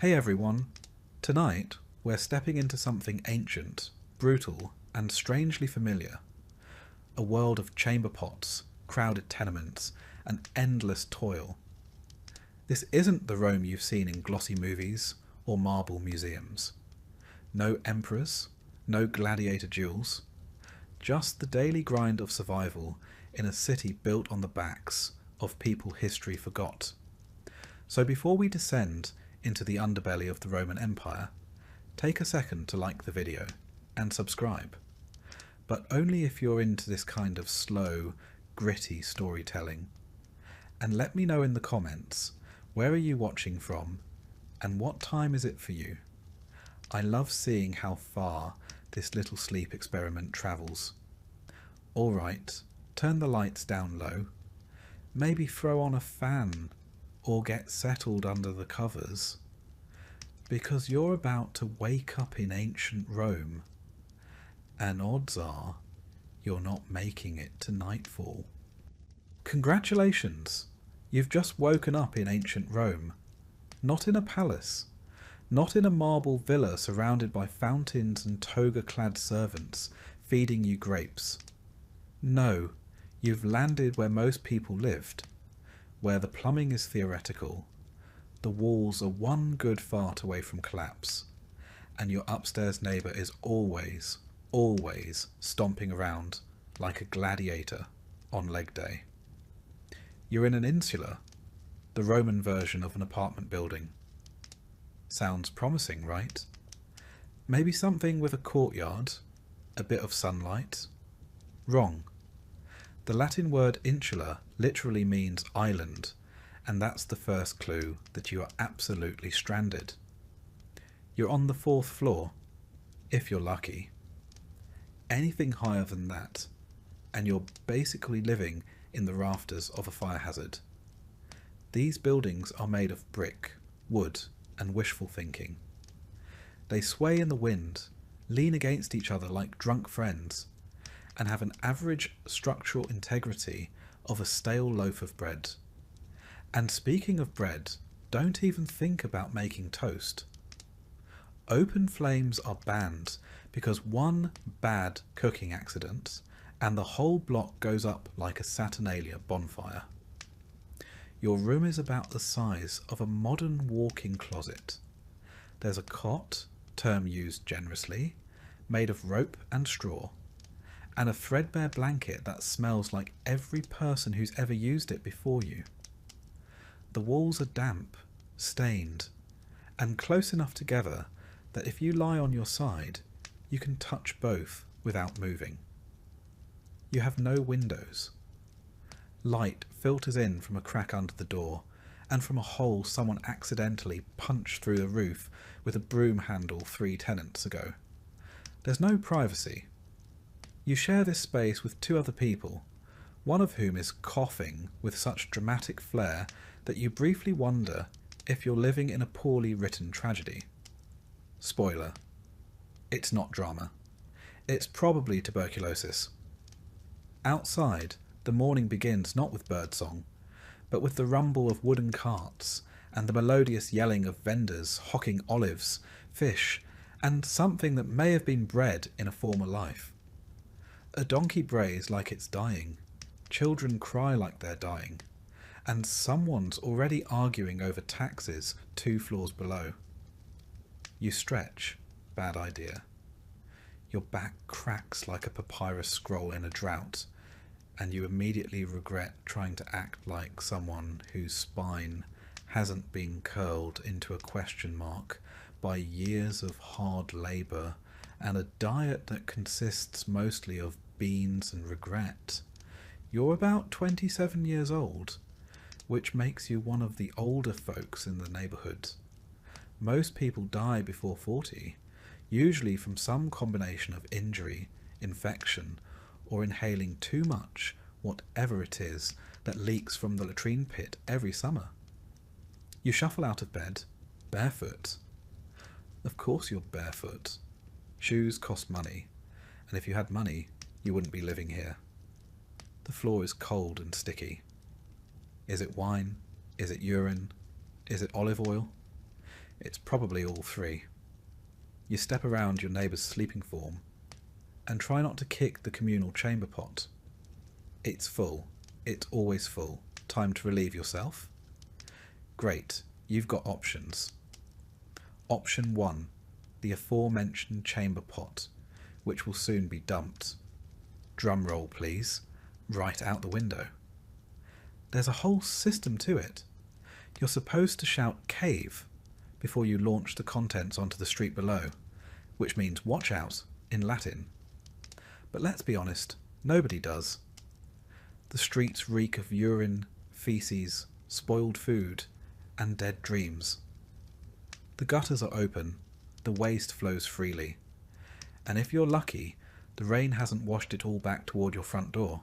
Hey everyone! Tonight we're stepping into something ancient, brutal, and strangely familiar. A world of chamber pots, crowded tenements, and endless toil. This isn't the Rome you've seen in glossy movies or marble museums. No emperors, no gladiator duels, just the daily grind of survival in a city built on the backs of people history forgot. So before we descend into the underbelly of the Roman Empire, take a second to like the video and subscribe. But only if you're into this kind of slow, gritty storytelling. And let me know in the comments, where are you watching from and what time is it for you? I love seeing how far this little sleep experiment travels. Alright, turn the lights down low. Maybe throw on a fan or get settled under the covers, because you're about to wake up in ancient Rome, and odds are you're not making it to nightfall. Congratulations! You've just woken up in ancient Rome, not in a palace, not in a marble villa surrounded by fountains and toga-clad servants feeding you grapes. No, you've landed where most people lived, where the plumbing is theoretical, the walls are one good fart away from collapse, and your upstairs neighbour is always stomping around like a gladiator on leg day. You're in an insula, the Roman version of an apartment building. Sounds promising, right? Maybe something with a courtyard, a bit of sunlight? Wrong. The Latin word insula literally means island, and that's the first clue that you are absolutely stranded. You're on the 4th floor, if you're lucky. Anything higher than that, and you're basically living in the rafters of a fire hazard. These buildings are made of brick, wood, and wishful thinking. They sway in the wind, lean against each other like drunk friends, and have an average structural integrity of a stale loaf of bread. And speaking of bread, don't even think about making toast. Open flames are banned because one bad cooking accident and the whole block goes up like a Saturnalia bonfire. Your room is about the size of a modern walk-in closet. There's a cot, term used generously, made of rope and straw, and a threadbare blanket that smells like every person who's ever used it before you. The walls are damp, stained, and close enough together that if you lie on your side, you can touch both without moving. You have no windows. Light filters in from a crack under the door and from a hole someone accidentally punched through the roof with a broom handle 3 tenants ago. There's no privacy. You share this space with 2 other people, one of whom is coughing with such dramatic flair that you briefly wonder if you're living in a poorly written tragedy. Spoiler. It's not drama. It's probably tuberculosis. Outside, the morning begins not with birdsong, but with the rumble of wooden carts and the melodious yelling of vendors hawking olives, fish, and something that may have been bread in a former life. A donkey brays like it's dying, children cry like they're dying, and someone's already arguing over taxes 2 floors below. You stretch. Bad idea. Your back cracks like a papyrus scroll in a drought, and you immediately regret trying to act like someone whose spine hasn't been curled into a question mark by years of hard labour and a diet that consists mostly of beans and regret. You're about 27 years old, which makes you one of the older folks in the neighbourhood. Most people die before 40, usually from some combination of injury, infection, or inhaling too much whatever it is that leaks from the latrine pit every summer. You shuffle out of bed, barefoot. Of course you're barefoot. Shoes cost money, and if you had money, you wouldn't be living here. The floor is cold and sticky. Is it wine? Is it urine? Is it olive oil? It's probably all three. You step around your neighbour's sleeping form and try not to kick the communal chamber pot. It's full. It's always full. Time to relieve yourself? Great, you've got options. Option 1, the aforementioned chamber pot, which will soon be dumped. Drum roll, please. Right out the window. There's a whole system to it. You're supposed to shout cave before you launch the contents onto the street below, which means watch out in Latin. But let's be honest, nobody does. The streets reek of urine, feces, spoiled food, and dead dreams. The gutters are open, the waste flows freely, and if you're lucky, the rain hasn't washed it all back toward your front door.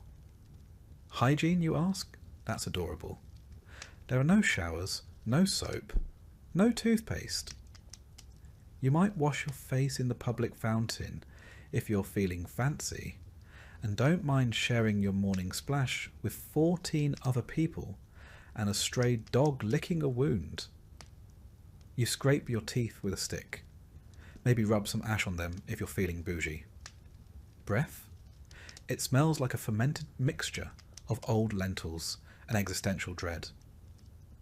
Hygiene, you ask? That's adorable. There are no showers, no soap, no toothpaste. You might wash your face in the public fountain if you're feeling fancy, and don't mind sharing your morning splash with 14 other people and a stray dog licking a wound. You scrape your teeth with a stick. Maybe rub some ash on them if you're feeling bougie. Breath? It smells like a fermented mixture of old lentils and existential dread.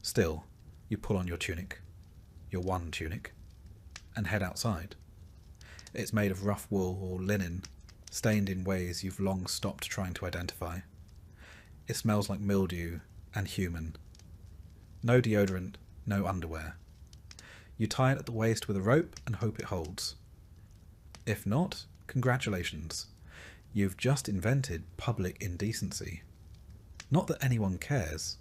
Still, you pull on your tunic, your one tunic, and head outside. It's made of rough wool or linen, stained in ways you've long stopped trying to identify. It smells like mildew and human. No deodorant, no underwear. You tie it at the waist with a rope and hope it holds. If not, congratulations. You've just invented public indecency. Not that anyone cares.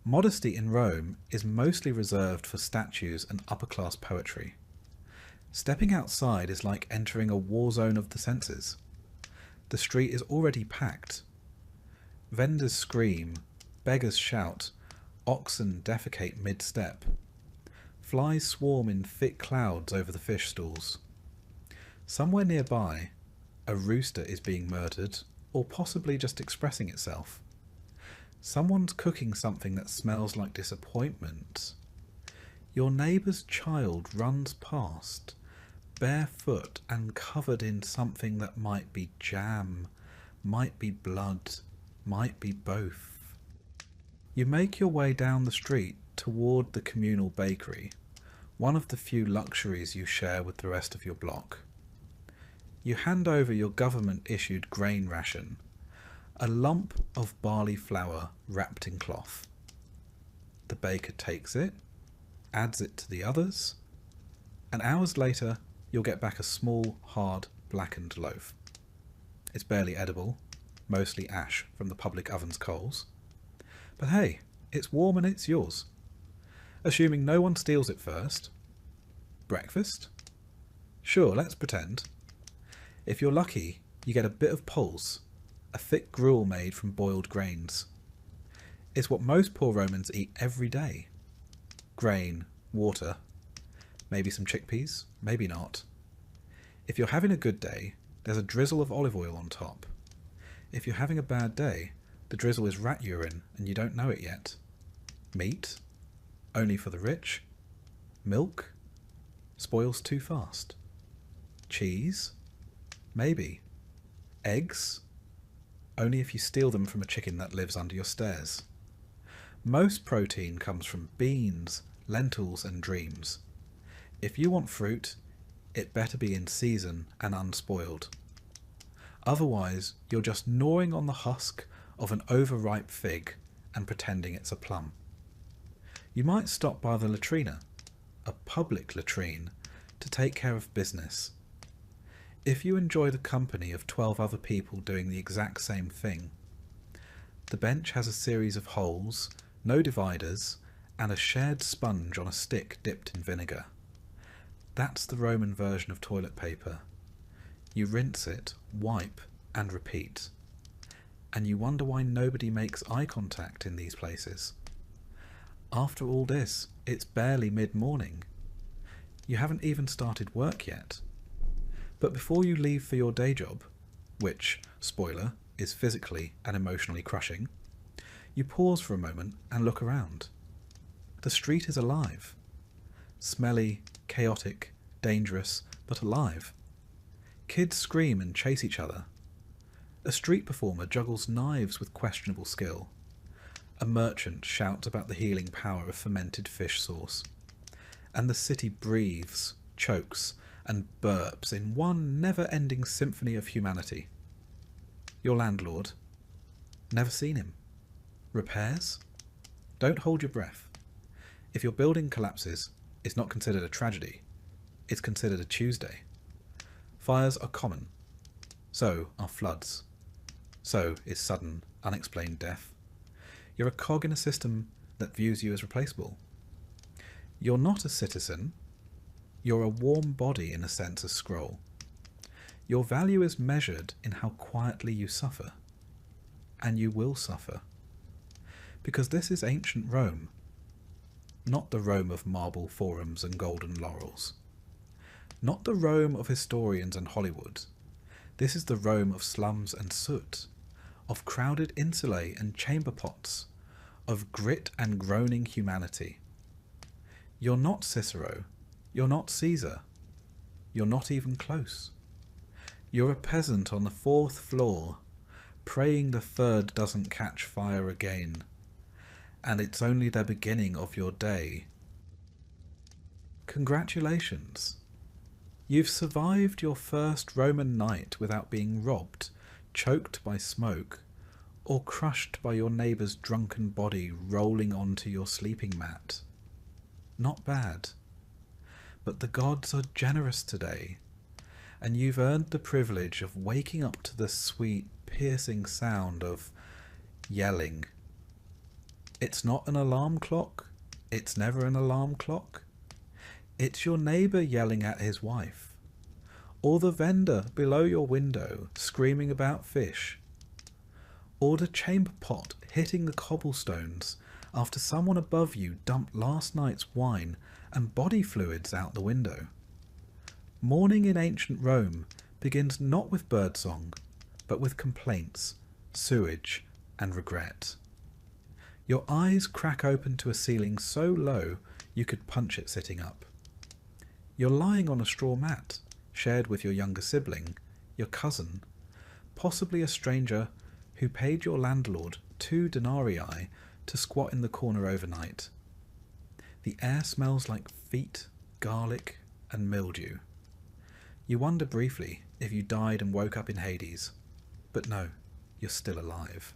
Modesty in Rome is mostly reserved for statues and upper-class poetry. Stepping outside is like entering a war zone of the senses. The street is already packed. Vendors scream, beggars shout, oxen defecate mid-step. Flies swarm in thick clouds over the fish stalls. Somewhere nearby, a rooster is being murdered, or possibly just expressing itself. Someone's cooking something that smells like disappointment. Your neighbour's child runs past, barefoot and covered in something that might be jam, might be blood, might be both. You make your way down the street toward the communal bakery, one of the few luxuries you share with the rest of your block. You hand over your government-issued grain ration, a lump of barley flour wrapped in cloth. The baker takes it, adds it to the others, and hours later you'll get back a small, hard, blackened loaf. It's barely edible, mostly ash from the public oven's coals. But hey, it's warm and it's yours. Assuming no one steals it first. Breakfast? Sure, let's pretend. If you're lucky, you get a bit of pulse, a thick gruel made from boiled grains. It's what most poor Romans eat every day. Grain, water, maybe some chickpeas, maybe not. If you're having a good day, there's a drizzle of olive oil on top. If you're having a bad day, the drizzle is rat urine and you don't know it yet. Meat? Only for the rich? Milk? Spoils too fast. Cheese? Maybe. Eggs? Only if you steal them from a chicken that lives under your stairs. Most protein comes from beans, lentils and dreams. If you want fruit, it better be in season and unspoiled. Otherwise, you're just gnawing on the husk of an overripe fig and pretending it's a plum. You might stop by the latrina, a public latrine, to take care of business. If you enjoy the company of 12 other people doing the exact same thing, the bench has a series of holes, no dividers, and a shared sponge on a stick dipped in vinegar. That's the Roman version of toilet paper. You rinse it, wipe, and repeat. And you wonder why nobody makes eye contact in these places. After all this, it's barely mid-morning. You haven't even started work yet. But before you leave for your day job, which, spoiler, is physically and emotionally crushing, you pause for a moment and look around. The street is alive. smelly, chaotic, dangerous, but alive. Kids scream and chase each other. A street performer juggles knives with questionable skill. A merchant shouts about the healing power of fermented fish sauce. And the city breathes, chokes, and burps in one never-ending symphony of humanity. Your landlord. Never seen him. Repairs? Don't hold your breath. If your building collapses, it's not considered a tragedy. It's considered a Tuesday. Fires are common. So are floods. So is sudden, unexplained death. You're a cog in a system that views you as replaceable. You're not a citizen. You're a warm body in a census scroll. Your value is measured in how quietly you suffer. And you will suffer. Because this is ancient Rome. Not the Rome of marble forums and golden laurels. Not the Rome of historians and Hollywood. This is the Rome of slums and soot, of crowded insulae and chamber pots, of grit and groaning humanity. You're not Cicero. You're not Caesar. You're not even close. You're a peasant on the 4th floor, praying the 3rd doesn't catch fire again. And it's only the beginning of your day. Congratulations. You've survived your first Roman night without being robbed, choked by smoke, or crushed by your neighbour's drunken body rolling onto your sleeping mat. Not bad. But the gods are generous today, and you've earned the privilege of waking up to the sweet, piercing sound of yelling. It's not an alarm clock. It's never an alarm clock. It's your neighbour yelling at his wife, or the vendor below your window screaming about fish, or the chamber pot hitting the cobblestones after someone above you dumped last night's wine and body fluids out the window. Morning in ancient Rome begins not with birdsong, but with complaints, sewage, and regret. Your eyes crack open to a ceiling so low you could punch it sitting up. You're lying on a straw mat, shared with your younger sibling, your cousin, possibly a stranger who paid your landlord 2 denarii to squat in the corner overnight. The air smells like feet, garlic, and mildew. You wonder briefly if you died and woke up in Hades, but no, you're still alive.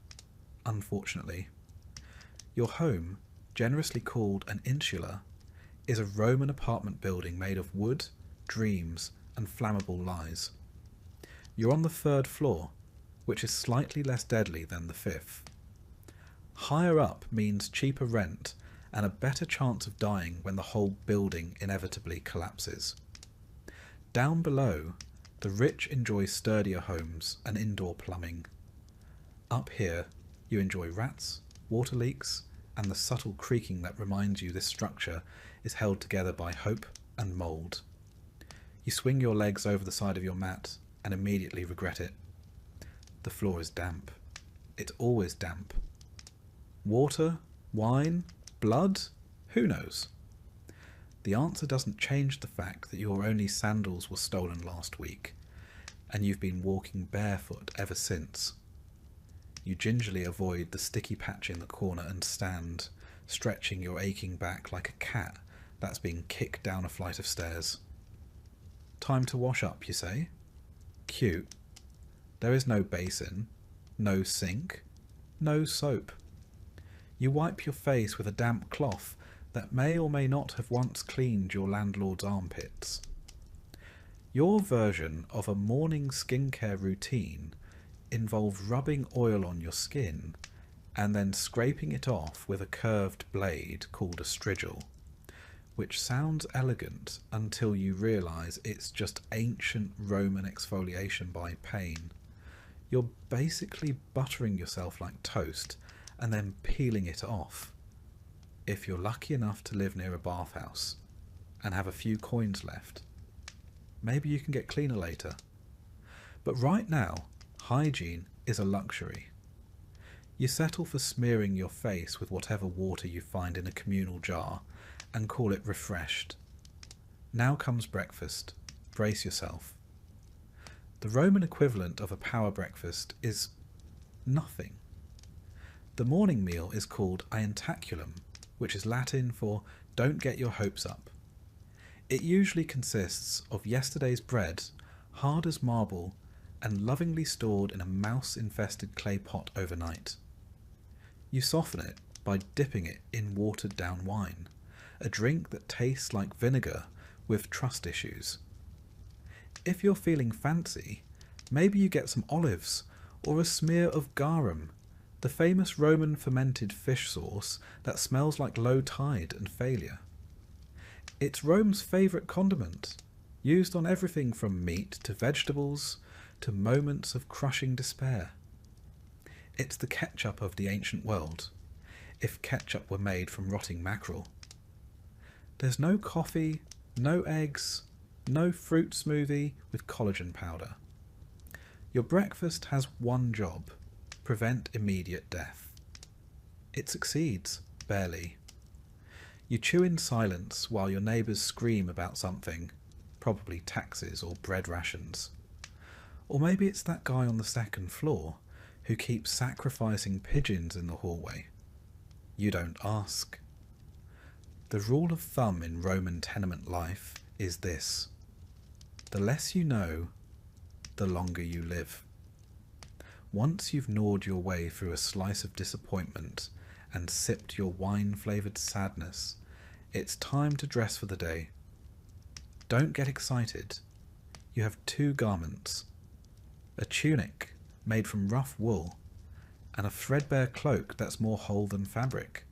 Unfortunately. Your home, generously called an insula, is a Roman apartment building made of wood, dreams, and flammable lies. You're on the 3rd floor, which is slightly less deadly than the 5th. Higher up means cheaper rent and a better chance of dying when the whole building inevitably collapses. Down below, the rich enjoy sturdier homes and indoor plumbing. Up here, you enjoy rats, water leaks, and the subtle creaking that reminds you this structure is held together by hope and mould. You swing your legs over the side of your mat and immediately regret it. The floor is damp. It's always damp. Water? Wine? Blood? Who knows? The answer doesn't change the fact that your only sandals were stolen last week, and you've been walking barefoot ever since. You gingerly avoid the sticky patch in the corner and stand, stretching your aching back like a cat that's been kicked down a flight of stairs. Time to wash up, you say? Cute. There is no basin, no sink, no soap. You wipe your face with a damp cloth that may or may not have once cleaned your landlord's armpits. Your version of a morning skincare routine involves rubbing oil on your skin and then scraping it off with a curved blade called a strigil, which sounds elegant until you realise it's just ancient Roman exfoliation by pain. You're basically buttering yourself like toast and then peeling it off. If you're lucky enough to live near a bathhouse and have a few coins left, maybe you can get cleaner later. But right now, hygiene is a luxury. You settle for smearing your face with whatever water you find in a communal jar and call it refreshed. Now comes breakfast. Brace yourself. The Roman equivalent of a power breakfast is nothing. The morning meal is called ientaculum, which is Latin for don't get your hopes up. It usually consists of yesterday's bread, hard as marble, and lovingly stored in a mouse-infested clay pot overnight. You soften it by dipping it in watered-down wine, a drink that tastes like vinegar with trust issues. If you're feeling fancy, maybe you get some olives or a smear of garum, the famous Roman fermented fish sauce that smells like low tide and failure. It's Rome's favourite condiment, used on everything from meat to vegetables to moments of crushing despair. It's the ketchup of the ancient world, if ketchup were made from rotting mackerel. There's no coffee, no eggs, no fruit smoothie with collagen powder. Your breakfast has one job: prevent immediate death. It succeeds, barely. You chew in silence while your neighbours scream about something, probably taxes or bread rations. Or maybe it's that guy on the second floor who keeps sacrificing pigeons in the hallway. You don't ask. The rule of thumb in Roman tenement life is this: the less you know, the longer you live. Once you've gnawed your way through a slice of disappointment and sipped your wine-flavoured sadness, it's time to dress for the day. Don't get excited. You have two garments: a tunic made from rough wool and a threadbare cloak that's more whole than fabric.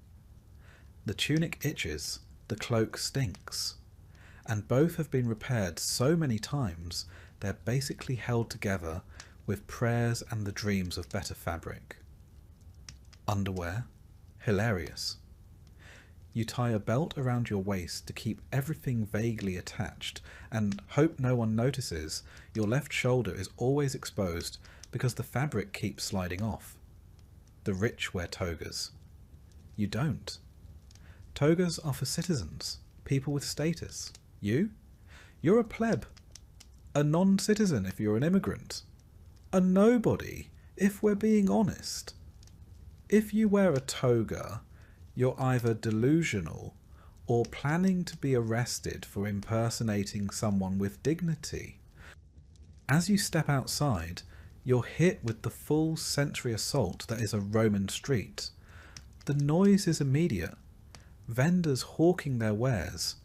The tunic itches, the cloak stinks, and both have been repaired so many times they're basically held together with prayers and the dreams of better fabric. Underwear? Hilarious. You tie a belt around your waist to keep everything vaguely attached and hope no one notices your left shoulder is always exposed because the fabric keeps sliding off. The rich wear togas. You don't. Togas are for citizens, people with status. You? You're a pleb. A non-citizen if you're an immigrant. A nobody, if we're being honest. If you wear a toga, you're either delusional or planning to be arrested for impersonating someone with dignity. As you step outside, you're hit with the full sensory assault that is a Roman street. The noise is immediate. Vendors hawking their wares.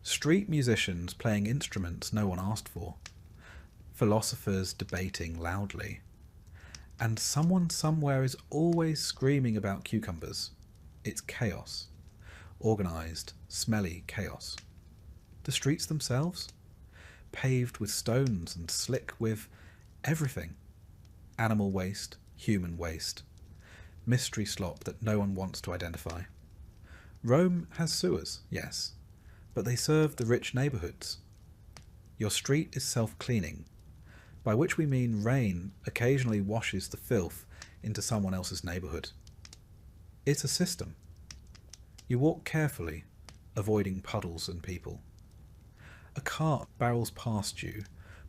Street musicians playing instruments no one asked for. Philosophers debating loudly. And someone somewhere is always screaming about cucumbers. It's chaos. Organised, smelly chaos. The streets themselves? Paved with stones and slick with everything. Animal waste, human waste. Mystery slop that no one wants to identify. Rome has sewers, yes, but they serve the rich neighbourhoods. Your street is self-cleaning, by which we mean rain occasionally washes the filth into someone else's neighbourhood. It's a system. You walk carefully, avoiding puddles and people. A cart barrels past you,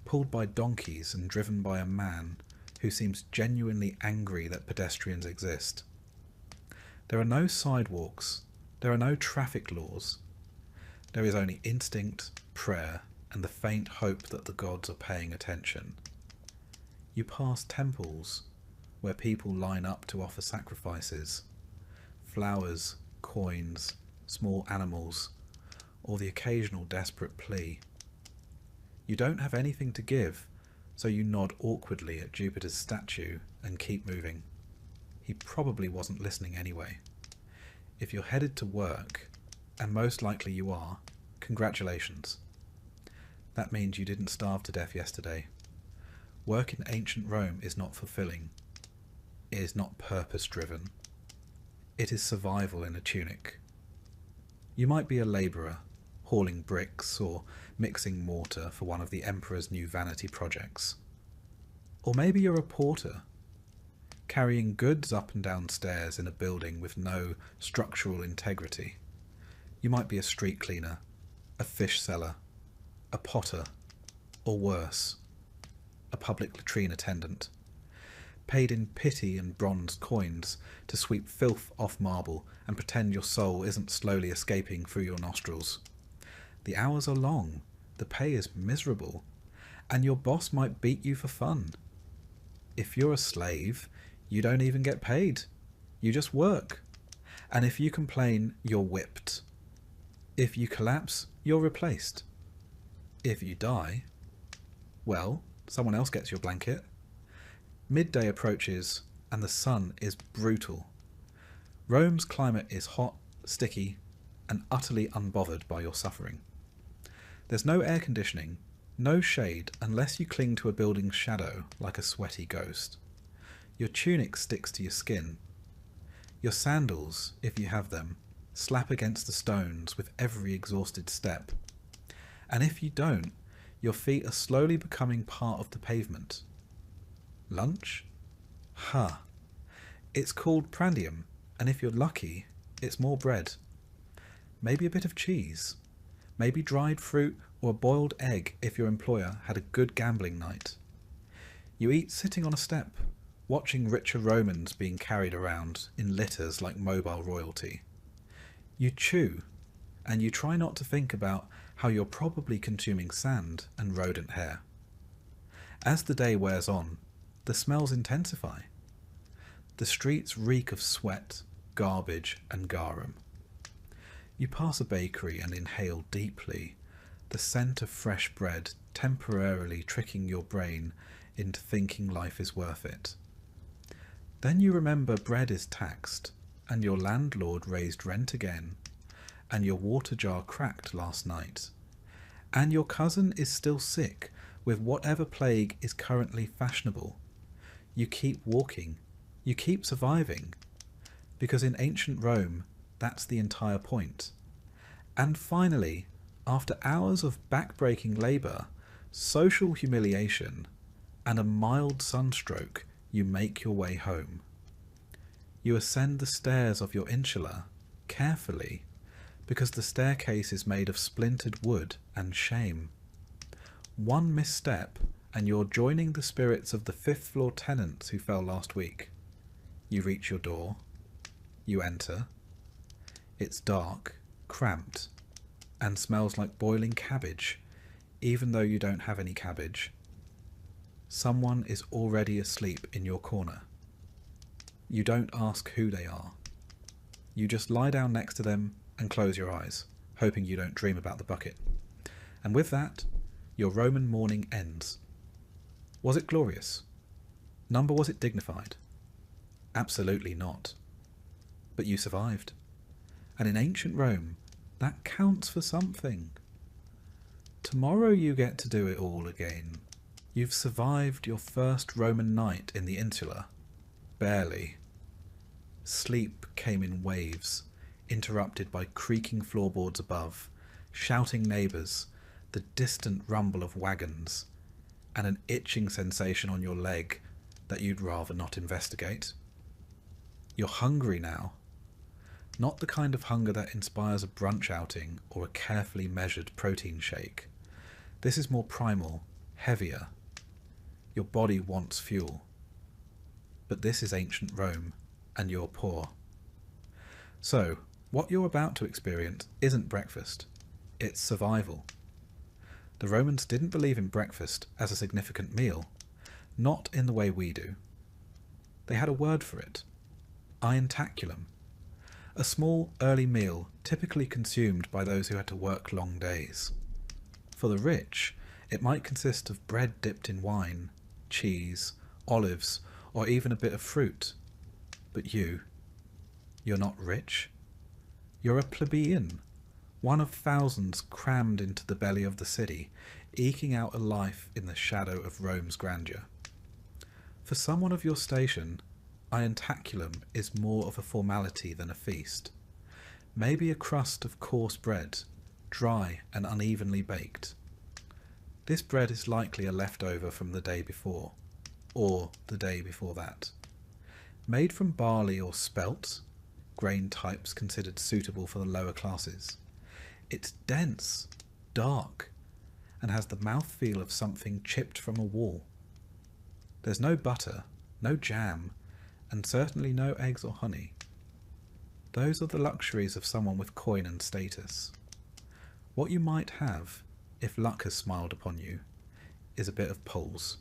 pulled by donkeys and driven by a man who seems genuinely angry that pedestrians exist. There are no sidewalks, there are no traffic laws. There is only instinct, prayer, and the faint hope that the gods are paying attention. You pass temples where people line up to offer sacrifices. Flowers, coins, small animals, or the occasional desperate plea. You don't have anything to give, so you nod awkwardly at Jupiter's statue and keep moving. He probably wasn't listening anyway. If you're headed to work, and most likely you are, congratulations. That means you didn't starve to death yesterday. Work in ancient Rome is not fulfilling. It is not purpose-driven. It is survival in a tunic. You might be a labourer, hauling bricks or mixing mortar for one of the emperor's new vanity projects. Or maybe you're a porter, carrying goods up and down stairs in a building with no structural integrity. You might be a street cleaner, a fish seller, a potter, or worse, a public latrine attendant, paid in pity and bronze coins to sweep filth off marble and pretend your soul isn't slowly escaping through your nostrils. The hours are long, the pay is miserable, and your boss might beat you for fun. If you're a slave, you don't even get paid. You just work. And if you complain, you're whipped. If you collapse, you're replaced. If you die, well, someone else gets your blanket. Midday approaches, and the sun is brutal. Rome's climate is hot, sticky, and utterly unbothered by your suffering. There's no air conditioning, no shade unless you cling to a building's shadow like a sweaty ghost. Your tunic sticks to your skin. Your sandals, if you have them, slap against the stones with every exhausted step. And if you don't, your feet are slowly becoming part of the pavement. Lunch? It's called prandium, and if you're lucky, it's more bread. Maybe a bit of cheese. Maybe dried fruit or a boiled egg if your employer had a good gambling night. You eat sitting on a step, watching richer Romans being carried around in litters like mobile royalty. You chew, and you try not to think about how you're probably consuming sand and rodent hair. As the day wears on, the smells intensify. The streets reek of sweat, garbage, and garum. You pass a bakery and inhale deeply, the scent of fresh bread temporarily tricking your brain into thinking life is worth it. Then you remember bread is taxed, and your landlord raised rent again, and your water jar cracked last night, and your cousin is still sick with whatever plague is currently fashionable. You keep walking, you keep surviving, because in ancient Rome, that's the entire point. And finally, after hours of back-breaking labour, social humiliation, and a mild sunstroke, you make your way home. You ascend the stairs of your insula carefully, because the staircase is made of splintered wood and shame. One misstep, and you're joining the spirits of the fifth-floor tenants who fell last week. You reach your door. You enter. It's dark, cramped, and smells like boiling cabbage, even though you don't have any cabbage. Someone is already asleep in your corner. You don't ask who they are. You just lie down next to them and close your eyes, hoping you don't dream about the bucket. And with that, your Roman morning ends. Was it glorious? Was it dignified? Absolutely not. But you survived. And in ancient Rome, that counts for something. Tomorrow you get to do it all again. You've survived your first Roman night in the insula. Barely. Sleep came in waves, interrupted by creaking floorboards above, shouting neighbours, the distant rumble of wagons, and an itching sensation on your leg that you'd rather not investigate. You're hungry now. Not the kind of hunger that inspires a brunch outing or a carefully measured protein shake. This is more primal, heavier. Your body wants fuel. But this is ancient Rome, and you're poor. So, what you're about to experience isn't breakfast. It's survival. The Romans didn't believe in breakfast as a significant meal, not in the way we do. They had a word for it. Ientaculum. A small, early meal typically consumed by those who had to work long days. For the rich, it might consist of bread dipped in wine, cheese, olives, or even a bit of fruit. But you're not rich. You're a plebeian, one of thousands crammed into the belly of the city, eking out a life in the shadow of Rome's grandeur. For someone of your station, ientaculum is more of a formality than a feast. Maybe a crust of coarse bread, dry and unevenly baked. This bread is likely a leftover from the day before, or the day before that. Made from barley or spelt, grain types considered suitable for the lower classes. It's dense, dark, and has the mouthfeel of something chipped from a wall. There's no butter, no jam, and certainly no eggs or honey. Those are the luxuries of someone with coin and status. What you might have, if luck has smiled upon you, is a bit of pulse.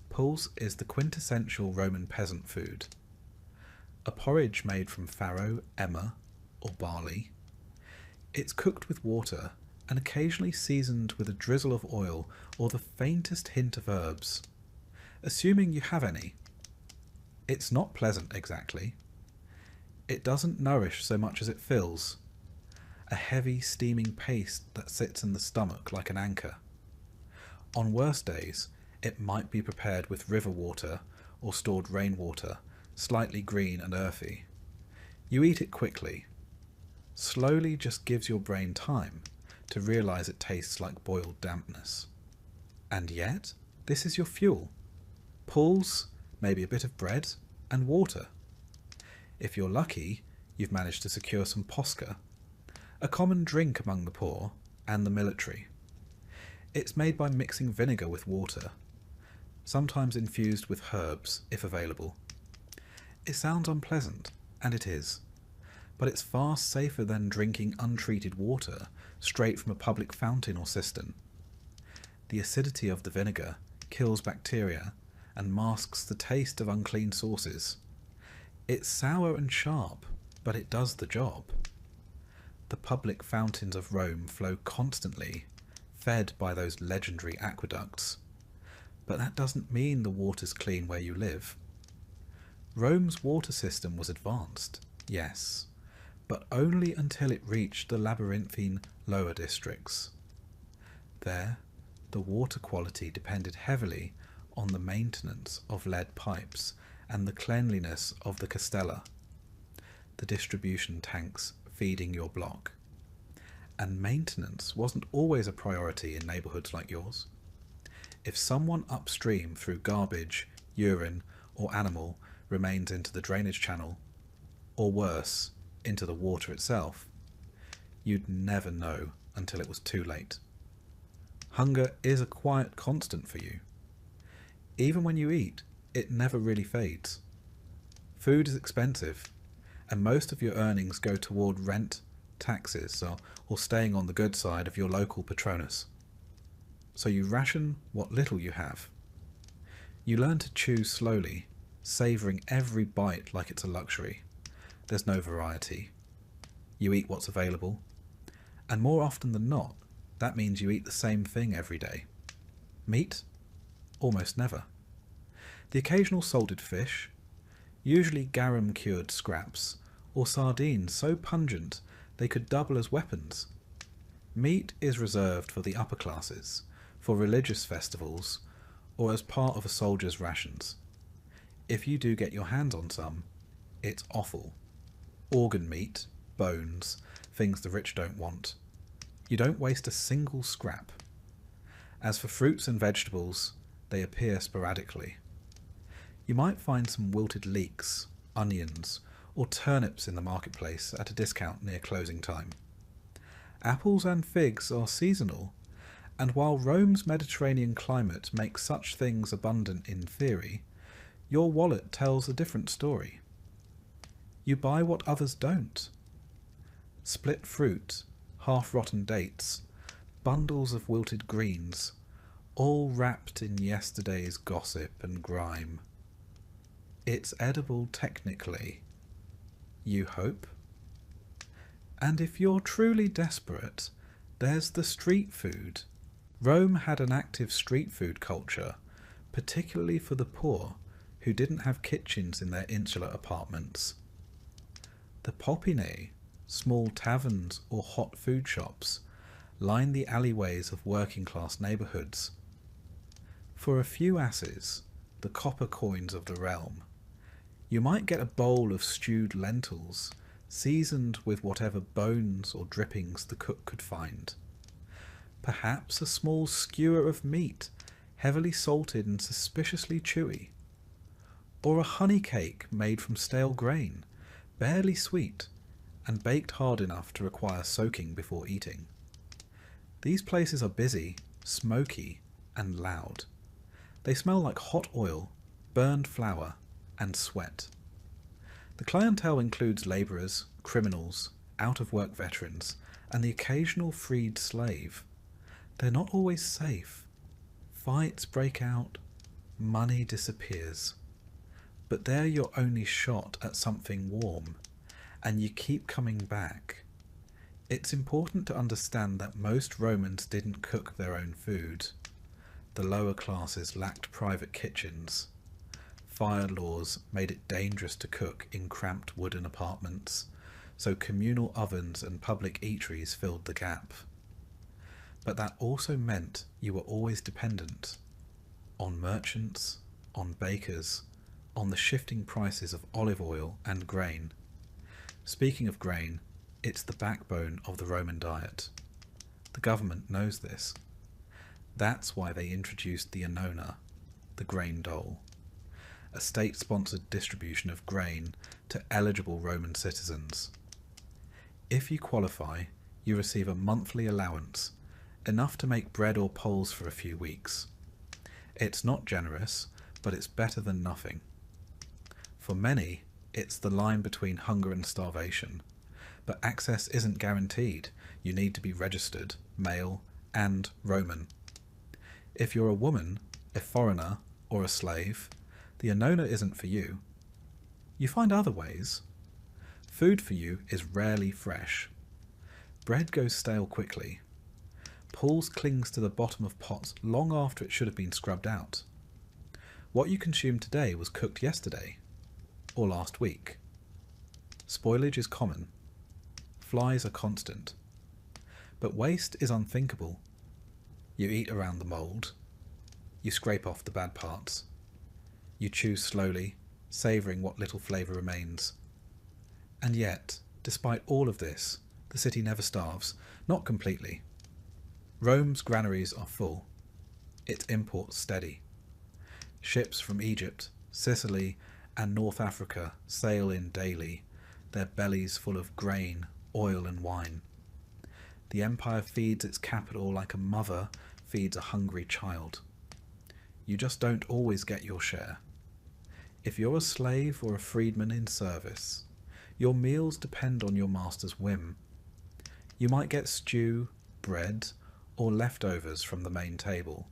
Pulse is the quintessential Roman peasant food. A porridge made from farro, emmer, or barley. It's cooked with water and occasionally seasoned with a drizzle of oil or the faintest hint of herbs, assuming you have any. It's not pleasant exactly. It doesn't nourish so much as it fills. A heavy steaming paste that sits in the stomach like an anchor. On worse days, it might be prepared with river water or stored rainwater, slightly green and earthy. You eat it quickly. Slowly just gives your brain time to realise it tastes like boiled dampness. And yet, this is your fuel. Pulse, maybe a bit of bread, and water. If you're lucky, you've managed to secure some posca, a common drink among the poor and the military. It's made by mixing vinegar with water, sometimes infused with herbs if available. It sounds unpleasant, and it is, but it's far safer than drinking untreated water straight from a public fountain or cistern. The acidity of the vinegar kills bacteria and masks the taste of unclean sauces. It's sour and sharp, but it does the job. The public fountains of Rome flow constantly, fed by those legendary aqueducts. But that doesn't mean the water's clean where you live. Rome's water system was advanced, yes, but only until it reached the labyrinthine lower districts. There, the water quality depended heavily on the maintenance of lead pipes and the cleanliness of the castella, the distribution tanks feeding your block. And maintenance wasn't always a priority in neighbourhoods like yours. If someone upstream threw garbage, urine, or animal remains into the drainage channel, or worse, into the water itself, you'd never know until it was too late. Hunger is a quiet constant for you. Even when you eat, it never really fades. Food is expensive, and most of your earnings go toward rent, taxes, or staying on the good side of your local patronus. So you ration what little you have. You learn to chew slowly, savouring every bite like it's a luxury. There's no variety. You eat what's available, and more often than not, that means you eat the same thing every day. Meat? Almost never. The occasional salted fish, usually garum-cured scraps, or sardines so pungent they could double as weapons. Meat is reserved for the upper classes, for religious festivals, or as part of a soldier's rations. If you do get your hands on some, it's offal. Organ meat, bones, things the rich don't want. You don't waste a single scrap. As for fruits and vegetables, they appear sporadically. You might find some wilted leeks, onions, or turnips in the marketplace at a discount near closing time. Apples and figs are seasonal, and while Rome's Mediterranean climate makes such things abundant in theory, your wallet tells a different story. You buy what others don't. Split fruit, half-rotten dates, bundles of wilted greens, all wrapped in yesterday's gossip and grime. It's edible technically. You hope? And if you're truly desperate, there's the street food. Rome had an active street food culture, particularly for the poor who didn't have kitchens in their insular apartments. The popinae, small taverns or hot food shops, line the alleyways of working-class neighbourhoods. For a few asses, the copper coins of the realm, you might get a bowl of stewed lentils, seasoned with whatever bones or drippings the cook could find. Perhaps a small skewer of meat, heavily salted and suspiciously chewy. Or a honey cake made from stale grain, barely sweet, and baked hard enough to require soaking before eating. These places are busy, smoky, and loud. They smell like hot oil, burned flour, and sweat. The clientele includes labourers, criminals, out-of-work veterans, and the occasional freed slave. They're not always safe. Fights break out, money disappears. But they're your only shot at something warm, and you keep coming back. It's important to understand that most Romans didn't cook their own food. The lower classes lacked private kitchens. Fire laws made it dangerous to cook in cramped wooden apartments, so communal ovens and public eateries filled the gap. But that also meant you were always dependent on merchants, on bakers, on the shifting prices of olive oil and grain. Speaking of grain, it's the backbone of the Roman diet. The government knows this. That's why they introduced the annona, the grain dole, a state-sponsored distribution of grain to eligible Roman citizens. If you qualify, you receive a monthly allowance, enough to make bread or poles for a few weeks. It's not generous, but it's better than nothing. For many, it's the line between hunger and starvation, but access isn't guaranteed. You need to be registered, male, and Roman. If you're a woman, a foreigner, or a slave, the annona isn't for you. You find other ways. Food for you is rarely fresh. Bread goes stale quickly. Pools clings to the bottom of pots long after it should have been scrubbed out. What you consumed today was cooked yesterday, or last week. Spoilage is common. Flies are constant. But waste is unthinkable. You eat around the mould. You scrape off the bad parts. You chew slowly, savouring what little flavour remains. And yet, despite all of this, the city never starves, not completely. Rome's granaries are full. Its imports steady. Ships from Egypt, Sicily, and North Africa sail in daily, their bellies full of grain, oil, and wine. The empire feeds its capital like a mother feeds a hungry child. You just don't always get your share. If you're a slave or a freedman in service, your meals depend on your master's whim. You might get stew, bread, or leftovers from the main table.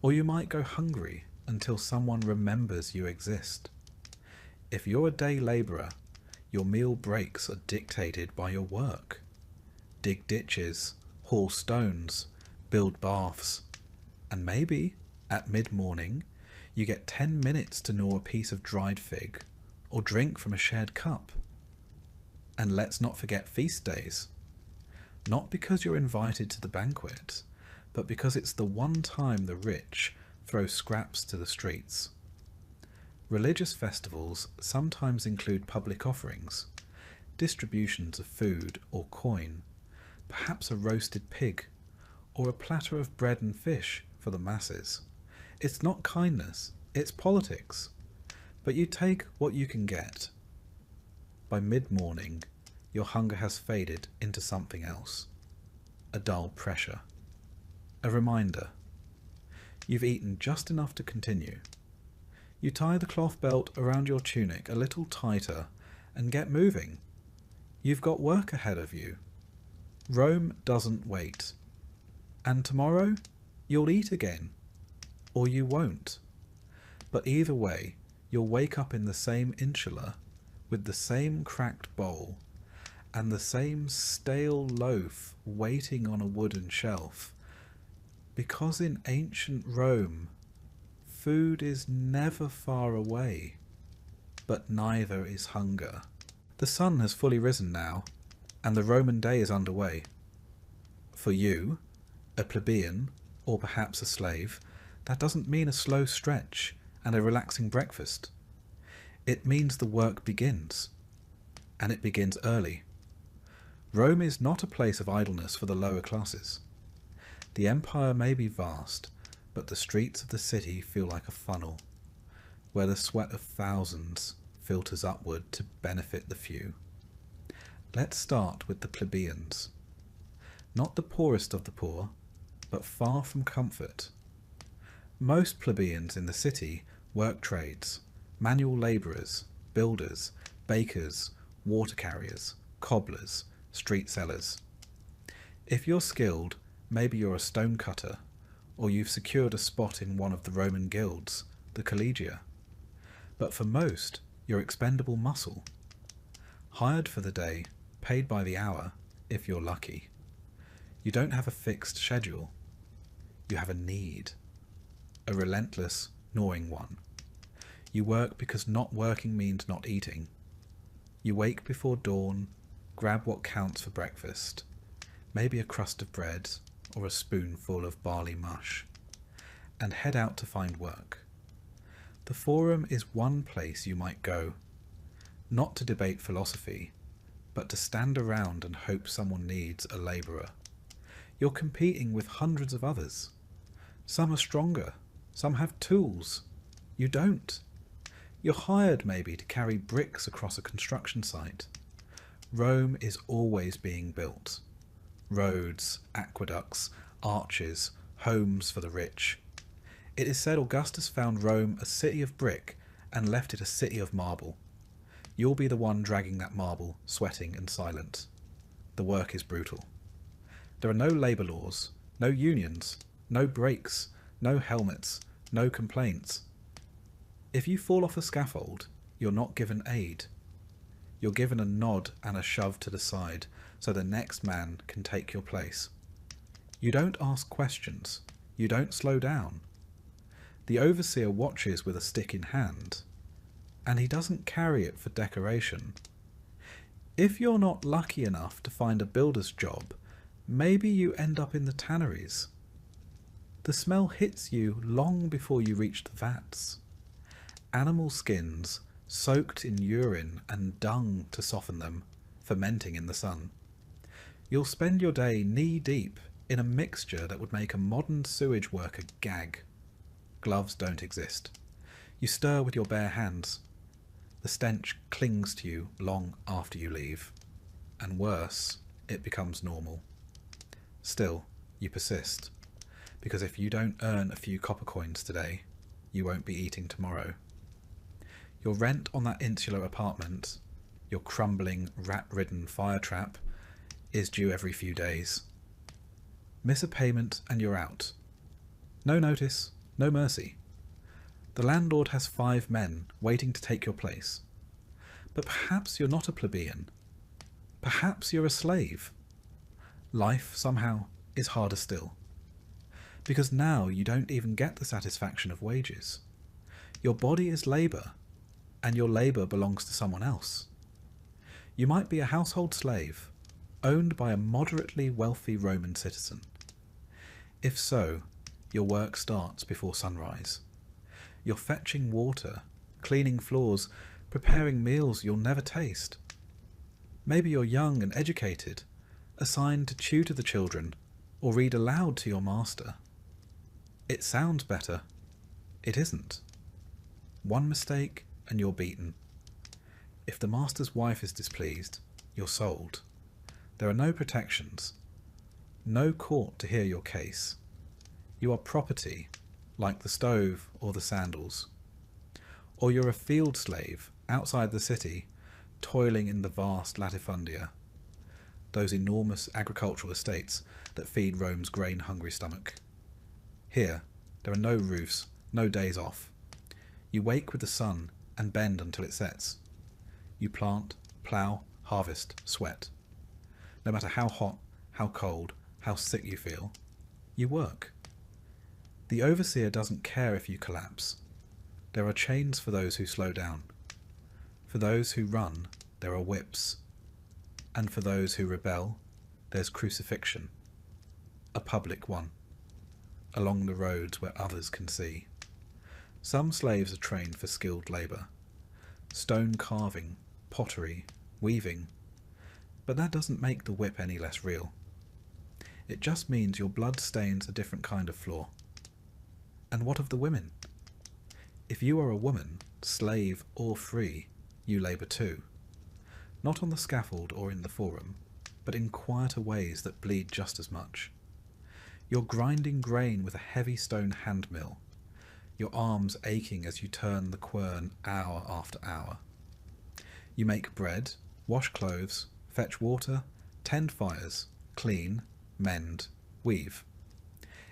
Or you might go hungry until someone remembers you exist. If you're a day labourer, your meal breaks are dictated by your work. Dig ditches, haul stones, build baths, and maybe, at mid-morning, you get 10 minutes to gnaw a piece of dried fig, or drink from a shared cup. And let's not forget feast days. Not because you're invited to the banquet, but because it's the one time the rich throw scraps to the streets. Religious festivals sometimes include public offerings, distributions of food or coin, perhaps a roasted pig, or a platter of bread and fish for the masses. It's not kindness, it's politics. But you take what you can get. By mid-morning, your hunger has faded into something else. A dull pressure. A reminder. You've eaten just enough to continue. You tie the cloth belt around your tunic a little tighter and get moving. You've got work ahead of you. Rome doesn't wait. And tomorrow, you'll eat again. Or you won't. But either way, you'll wake up in the same insula, with the same cracked bowl, and the same stale loaf waiting on a wooden shelf. Because in ancient Rome, food is never far away, but neither is hunger. The sun has fully risen now, and the Roman day is underway. For you, a plebeian, or perhaps a slave, that doesn't mean a slow stretch and a relaxing breakfast. It means the work begins, and it begins early. Rome is not a place of idleness for the lower classes. The empire may be vast, but the streets of the city feel like a funnel, where the sweat of thousands filters upward to benefit the few. Let's start with the plebeians. Not the poorest of the poor, but far from comfort. Most plebeians in the city work trades, manual labourers, builders, bakers, water carriers, cobblers, street sellers. If you're skilled, maybe you're a stone cutter, or you've secured a spot in one of the Roman guilds, the collegia. But for most, you're expendable muscle. Hired for the day, paid by the hour, if you're lucky. You don't have a fixed schedule. You have a need. A relentless, gnawing one. You work because not working means not eating. You wake before dawn, grab what counts for breakfast, maybe a crust of bread or a spoonful of barley mush, and head out to find work. The forum is one place you might go, not to debate philosophy, but to stand around and hope someone needs a labourer. You're competing with hundreds of others. Some are stronger, some have tools. You don't. You're hired maybe to carry bricks across a construction site. Rome is always being built. Roads, aqueducts, arches, homes for the rich. It is said Augustus found Rome a city of brick and left it a city of marble. You'll be the one dragging that marble, sweating and silent. The work is brutal. There are no labour laws, no unions, no breaks, no helmets, no complaints. If you fall off a scaffold, you're not given aid. You're given a nod and a shove to the side so the next man can take your place. You don't ask questions. You don't slow down. The overseer watches with a stick in hand, and he doesn't carry it for decoration. If you're not lucky enough to find a builder's job, maybe you end up in the tanneries. The smell hits you long before you reach the vats. Animal skins, soaked in urine and dung to soften them, fermenting in the sun. You'll spend your day knee-deep in a mixture that would make a modern sewage worker gag. Gloves don't exist. You stir with your bare hands. The stench clings to you long after you leave. And worse, it becomes normal. Still, you persist. Because if you don't earn a few copper coins today, you won't be eating tomorrow. Your rent on that insular apartment, your crumbling, rat-ridden fire trap, is due every few days. Miss a payment and you're out. No notice, no mercy. The landlord has 5 men waiting to take your place. But perhaps you're not a plebeian. Perhaps you're a slave. Life, somehow, is harder still. Because now you don't even get the satisfaction of wages. Your body is labour, and your labour belongs to someone else. You might be a household slave, owned by a moderately wealthy Roman citizen. If so, your work starts before sunrise. You're fetching water, cleaning floors, preparing meals you'll never taste. Maybe you're young and educated, assigned to tutor the children or read aloud to your master. It sounds better. It isn't. One mistake and you're beaten. If the master's wife is displeased, you're sold. There are no protections. No court to hear your case. You are property, like the stove or the sandals. Or you're a field slave outside the city, toiling in the vast latifundia, those enormous agricultural estates that feed Rome's grain-hungry stomach. Here, there are no roofs, no days off. You wake with the sun and bend until it sets. You plant, plough, harvest, sweat. No matter how hot, how cold, how sick you feel, you work. The overseer doesn't care if you collapse. There are chains for those who slow down. For those who run, there are whips. And for those who rebel, there's crucifixion. A public one. Along the roads where others can see. Some slaves are trained for skilled labour. Stone carving, pottery, weaving. But that doesn't make the whip any less real. It just means your blood stains a different kind of floor. And what of the women? If you are a woman, slave or free, you labour too. Not on the scaffold or in the forum, but in quieter ways that bleed just as much. You're grinding grain with a heavy stone hand mill, your arms aching as you turn the quern hour after hour. You make bread, wash clothes, fetch water, tend fires, clean, mend, weave.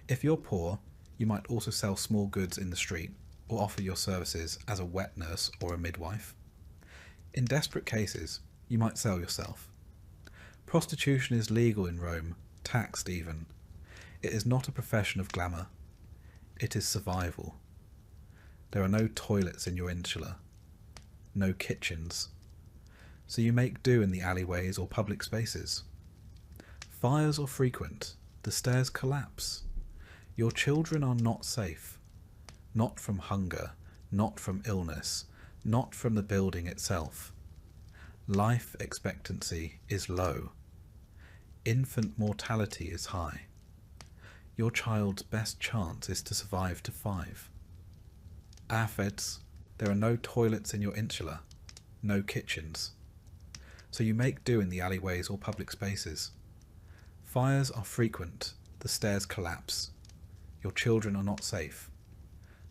If you're poor, you might also sell small goods in the street or offer your services as a wet nurse or a midwife. In desperate cases, you might sell yourself. Prostitution is legal in Rome, taxed even. It is not a profession of glamour. It is survival. There are no toilets in your insula, no kitchens. So you make do in the alleyways or public spaces. Fires are frequent, the stairs collapse. Your children are not safe. Not from hunger, not from illness, not from the building itself. Life expectancy is low. Infant mortality is high. Your child's best chance is to survive to 5. Feds, there are no toilets in your insula, no kitchens. So you make do in the alleyways or public spaces. Fires are frequent, the stairs collapse. Your children are not safe.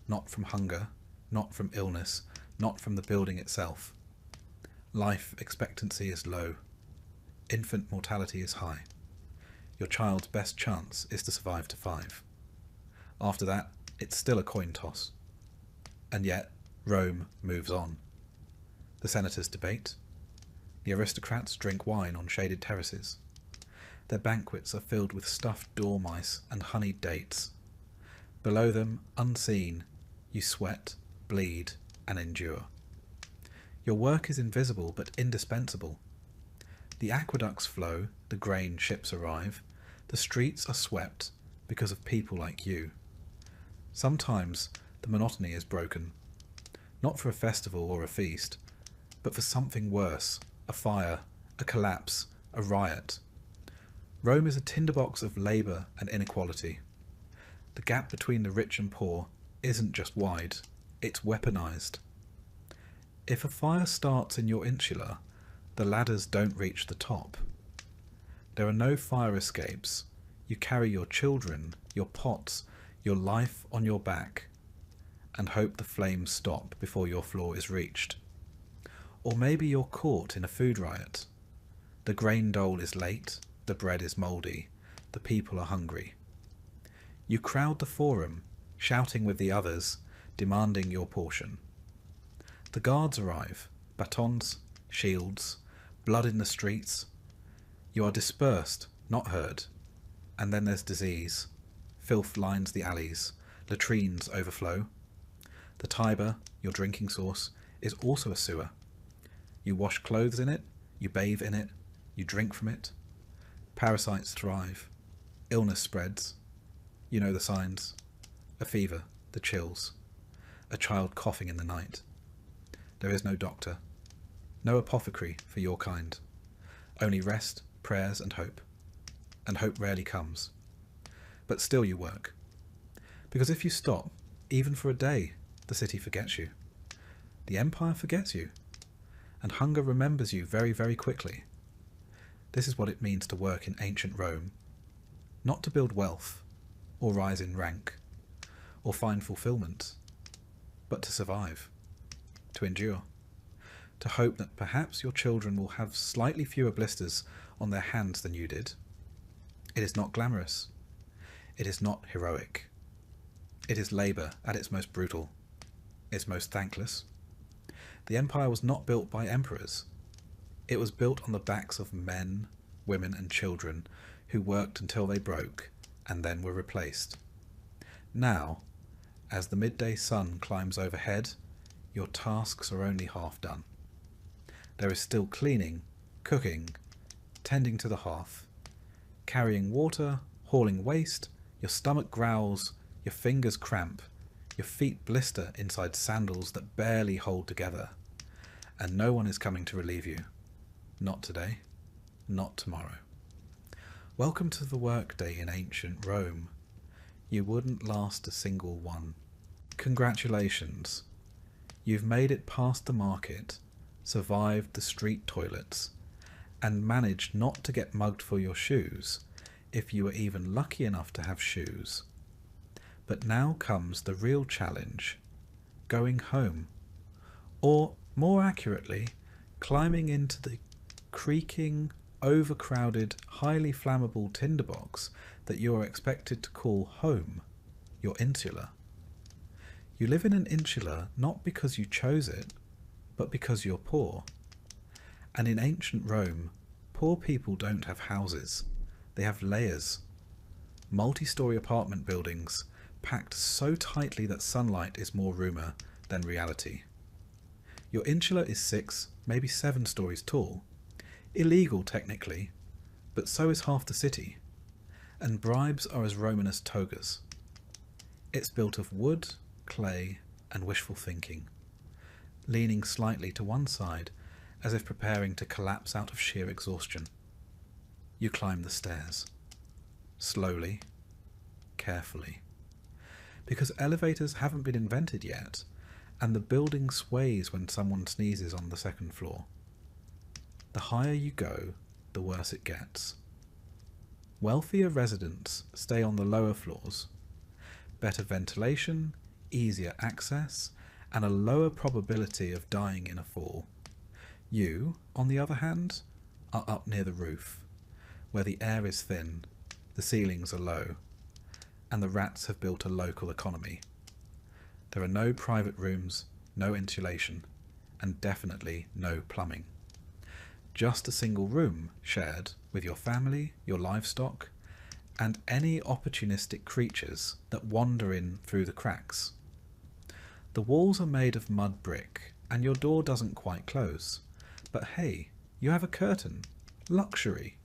Not from hunger, not from illness, not from the building itself. Life expectancy is low. Infant mortality is high. Your child's best chance is to survive to 5. After that, it's still a coin toss. And yet, Rome moves on. The senators debate. The aristocrats drink wine on shaded terraces. Their banquets are filled with stuffed dormice and honeyed dates. Below them, unseen, you sweat, bleed, and endure. Your work is invisible but indispensable. The aqueducts flow, the grain ships arrive, the streets are swept because of people like you. Sometimes the monotony is broken, not for a festival or a feast, but for something worse, a fire, a collapse, a riot. Rome is a tinderbox of labour and inequality. The gap between the rich and poor isn't just wide, it's weaponised. If a fire starts in your insula, the ladders don't reach the top. There are no fire escapes. You carry your children, your pots, your life on your back, and hope the flames stop before your floor is reached. Or maybe you're caught in a food riot. The grain dole is late, the bread is mouldy, the people are hungry. You crowd the forum, shouting with the others, demanding your portion. The guards arrive, batons, shields, blood in the streets. You are dispersed, not heard. And then there's disease. Filth lines the alleys, latrines overflow. The Tiber, your drinking source, is also a sewer. You wash clothes in it, you bathe in it, you drink from it. Parasites thrive. Illness spreads. You know the signs. A fever, the chills. A child coughing in the night. There is no doctor. No apothecary for your kind. Only rest, prayers and hope. And hope rarely comes. But still you work. Because if you stop, even for a day, the city forgets you. The empire forgets you. And hunger remembers you very, very quickly. This is what it means to work in ancient Rome. Not to build wealth, or rise in rank, or find fulfillment, but to survive, to endure, to hope that perhaps your children will have slightly fewer blisters on their hands than you did. It is not glamorous. It is not heroic. It is labour at its most brutal, its most thankless. The empire was not built by emperors. It was built on the backs of men, women and children who worked until they broke and then were replaced. Now, as the midday sun climbs overhead, your tasks are only half done. There is still cleaning, cooking, tending to the hearth, carrying water, hauling waste, your stomach growls, your fingers cramp, your feet blister inside sandals that barely hold together, and no one is coming to relieve you. Not today, not tomorrow. Welcome to the workday in ancient Rome. You wouldn't last a single one. Congratulations. You've made it past the market, survived the street toilets, and managed not to get mugged for your shoes, if you were even lucky enough to have shoes. But now comes the real challenge: going home. Or, more accurately, climbing into the creaking, overcrowded, highly flammable tinderbox that you are expected to call home, your insula. You live in an insula not because you chose it, but because you're poor. And in ancient Rome, poor people don't have houses, they have layers. Multi-story apartment buildings packed so tightly that sunlight is more rumour than reality. Your insula is 6, maybe 7 stories tall. Illegal technically, but so is half the city. And bribes are as Roman as togas. It's built of wood, clay, and wishful thinking, leaning slightly to one side as if preparing to collapse out of sheer exhaustion. You climb the stairs. Slowly, carefully. Because elevators haven't been invented yet, and the building sways when someone sneezes on the second floor. The higher you go, the worse it gets. Wealthier residents stay on the lower floors. Better ventilation, easier access, and a lower probability of dying in a fall. You, on the other hand, are up near the roof, where the air is thin, the ceilings are low, and the rats have built a local economy. There are no private rooms, no insulation, and definitely no plumbing. Just a single room shared with your family, your livestock, and any opportunistic creatures that wander in through the cracks. The walls are made of mud brick, and your door doesn't quite close. But hey, you have a curtain. Luxury.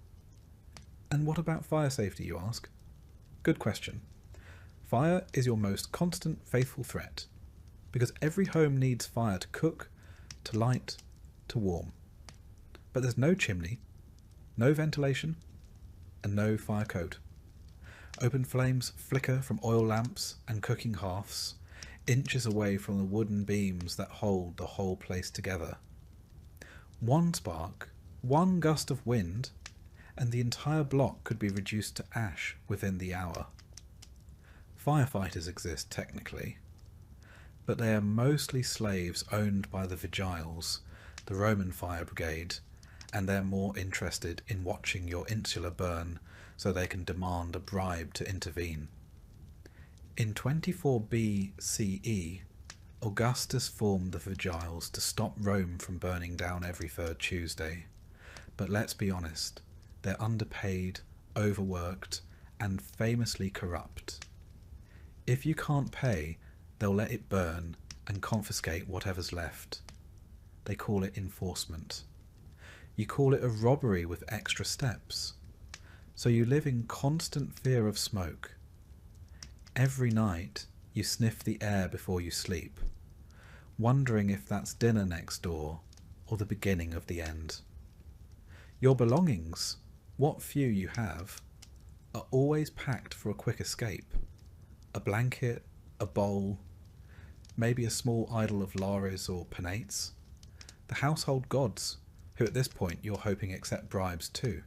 And what about fire safety, you ask? Good question. Fire is your most constant, faithful threat, because every home needs fire to cook, to light, to warm. But there's no chimney, no ventilation, and no fire code. Open flames flicker from oil lamps and cooking hearths, inches away from the wooden beams that hold the whole place together. One spark, one gust of wind, and the entire block could be reduced to ash within the hour. Firefighters exist technically, but they are mostly slaves owned by the vigiles, the Roman fire brigade, and they're more interested in watching your insula burn so they can demand a bribe to intervene. In 24 BCE, Augustus formed the vigiles to stop Rome from burning down every 3rd Tuesday. But let's be honest, they're underpaid, overworked, and famously corrupt. If you can't pay, they'll let it burn and confiscate whatever's left. They call it enforcement. You call it a robbery with extra steps. So you live in constant fear of smoke. Every night you sniff the air before you sleep, wondering if that's dinner next door or the beginning of the end. Your belongings, what few you have, are always packed for a quick escape. A blanket, a bowl, maybe a small idol of Lares or Penates. The household gods, who at this point you're hoping accept bribes too.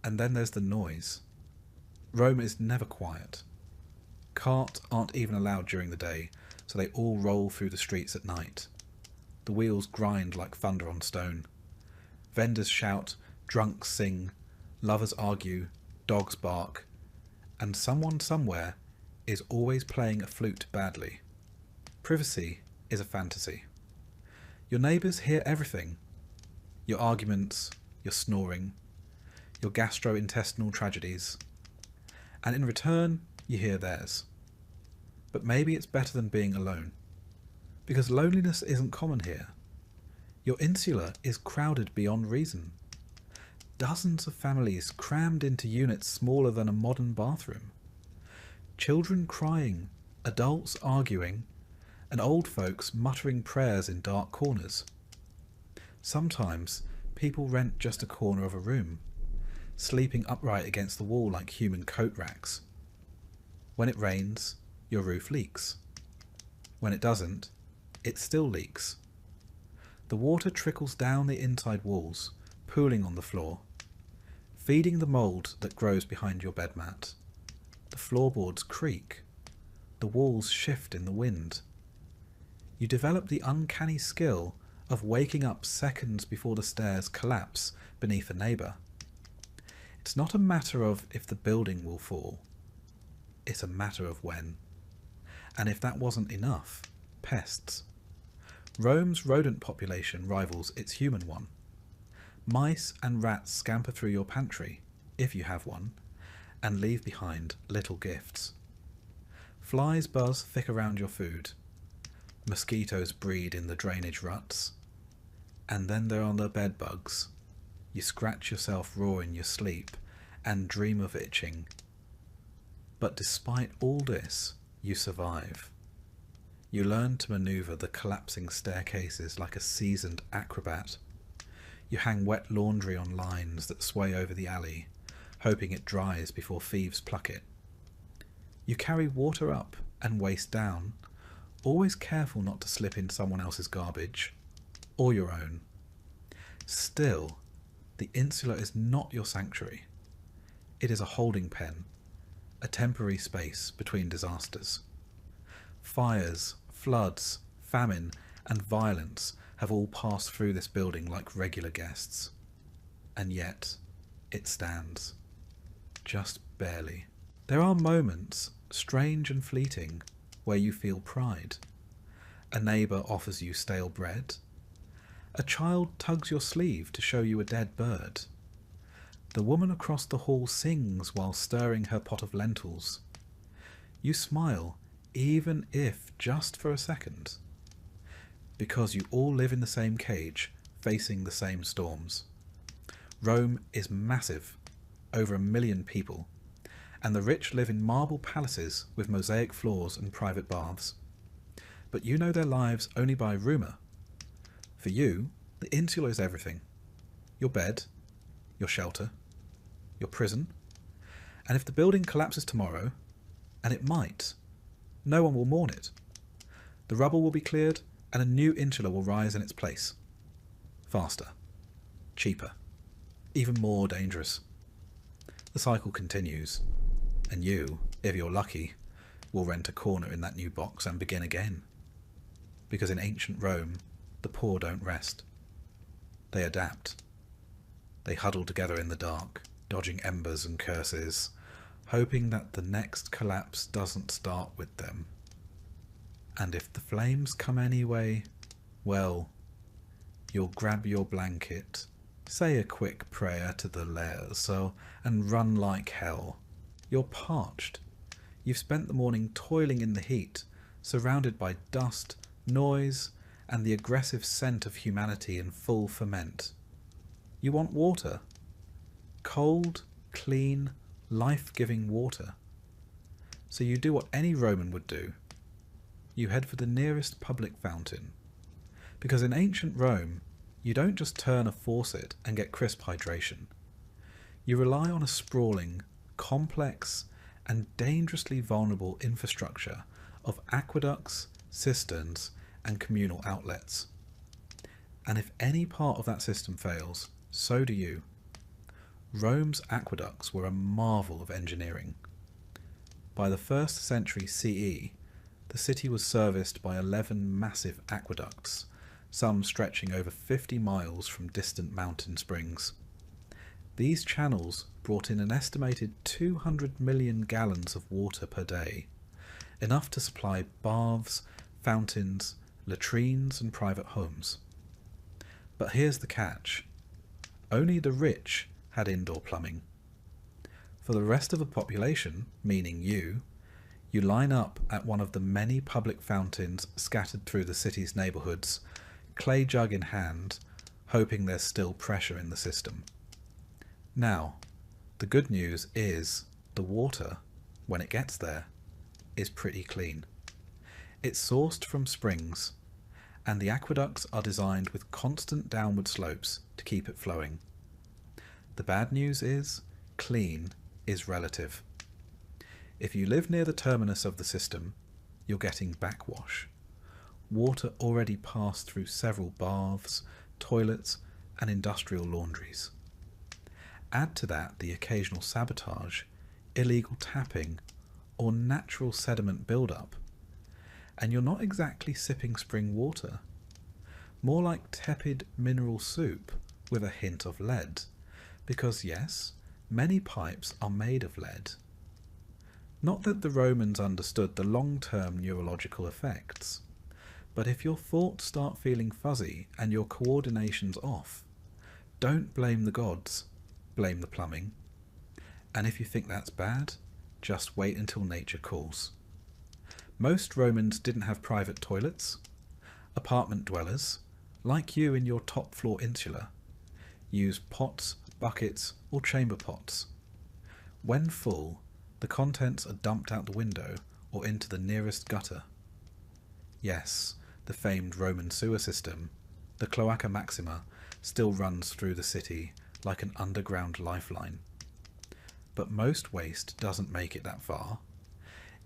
And then there's the noise. Rome is never quiet. Carts aren't even allowed during the day, so they all roll through the streets at night. The wheels grind like thunder on stone. Vendors shout, drunks sing, lovers argue, dogs bark, and someone somewhere is always playing a flute badly. Privacy is a fantasy. Your neighbours hear everything. Your arguments, your snoring, your gastrointestinal tragedies. And in return, you hear theirs. But maybe it's better than being alone. Because loneliness isn't common here. Your insula is crowded beyond reason. Dozens of families crammed into units smaller than a modern bathroom. Children crying, adults arguing, and old folks muttering prayers in dark corners. Sometimes people rent just a corner of a room, sleeping upright against the wall like human coat racks. When it rains, your roof leaks. When it doesn't, it still leaks. The water trickles down the inside walls, pooling on the floor. feeding the mould that grows behind your bed mat. The floorboards creak. The walls shift in the wind. You develop the uncanny skill of waking up seconds before the stairs collapse beneath a neighbour. It's not a matter of if the building will fall. It's a matter of when. And if that wasn't enough, pests. Rome's rodent population rivals its human one. Mice and rats scamper through your pantry, if you have one, and leave behind little gifts. Flies buzz thick around your food. Mosquitoes breed in the drainage ruts. And then there are the bed bugs. You scratch yourself raw in your sleep and dream of itching. But despite all this, you survive. You learn to maneuver the collapsing staircases like a seasoned acrobat. You hang wet laundry on lines that sway over the alley, hoping it dries before thieves pluck it. You carry water up and waste down, always careful not to slip in someone else's garbage, or your own. Still, the insula is not your sanctuary. It is a holding pen, a temporary space between disasters. Fires, floods, famine, and violence have all passed through this building like regular guests. And yet, it stands. Just barely. There are moments, strange and fleeting, where you feel pride. A neighbour offers you stale bread. A child tugs your sleeve to show you a dead bird. The woman across the hall sings while stirring her pot of lentils. You smile, even if just for a second, because you all live in the same cage, facing the same storms. Rome is massive, over 1 million people, and the rich live in marble palaces with mosaic floors and private baths. But you know their lives only by rumour. For you, the insula is everything. Your bed, your shelter, your prison. And if the building collapses tomorrow, and it might, no one will mourn it. The rubble will be cleared, and a new insula will rise in its place. Faster, cheaper, even more dangerous. The cycle continues, and you, if you're lucky, will rent a corner in that new box and begin again. Because in ancient Rome, the poor don't rest. They adapt. They huddle together in the dark, dodging embers and curses, hoping that the next collapse doesn't start with them. And if the flames come anyway, well, you'll grab your blanket, say a quick prayer to the Laerzo, and run like hell. You're parched. You've spent the morning toiling in the heat, surrounded by dust, noise, and the aggressive scent of humanity in full ferment. You want water. Cold, clean, life-giving water. So you do what any Roman would do. You head for the nearest public fountain. Because in ancient Rome, you don't just turn a faucet and get crisp hydration. You rely on a sprawling, complex, and dangerously vulnerable infrastructure of aqueducts, cisterns, and communal outlets. And if any part of that system fails, so do you. Rome's aqueducts were a marvel of engineering. By the 1st century CE, the city was serviced by 11 massive aqueducts, some stretching over 50 miles from distant mountain springs. These channels brought in an estimated 200 million gallons of water per day, enough to supply baths, fountains, latrines and private homes. But here's the catch. Only the rich had indoor plumbing. For the rest of the population, meaning you line up at one of the many public fountains scattered through the city's neighbourhoods, clay jug in hand, hoping there's still pressure in the system. Now, the good news is the water, when it gets there, is pretty clean. It's sourced from springs, and the aqueducts are designed with constant downward slopes to keep it flowing. The bad news is, clean is relative. If you live near the terminus of the system, you're getting backwash. Water already passed through several baths, toilets, and industrial laundries. Add to that the occasional sabotage, illegal tapping, or natural sediment build-up, and you're not exactly sipping spring water, more like tepid mineral soup with a hint of lead, because yes, many pipes are made of lead. Not that the Romans understood the long-term neurological effects, but if your thoughts start feeling fuzzy and your coordination's off, don't blame the gods, blame the plumbing. And if you think that's bad, just wait until nature calls. Most Romans didn't have private toilets. Apartment dwellers, like you in your top floor insula, use pots, buckets, or chamber pots. When full, the contents are dumped out the window or into the nearest gutter. Yes, the famed Roman sewer system, the Cloaca Maxima, still runs through the city like an underground lifeline. But most waste doesn't make it that far.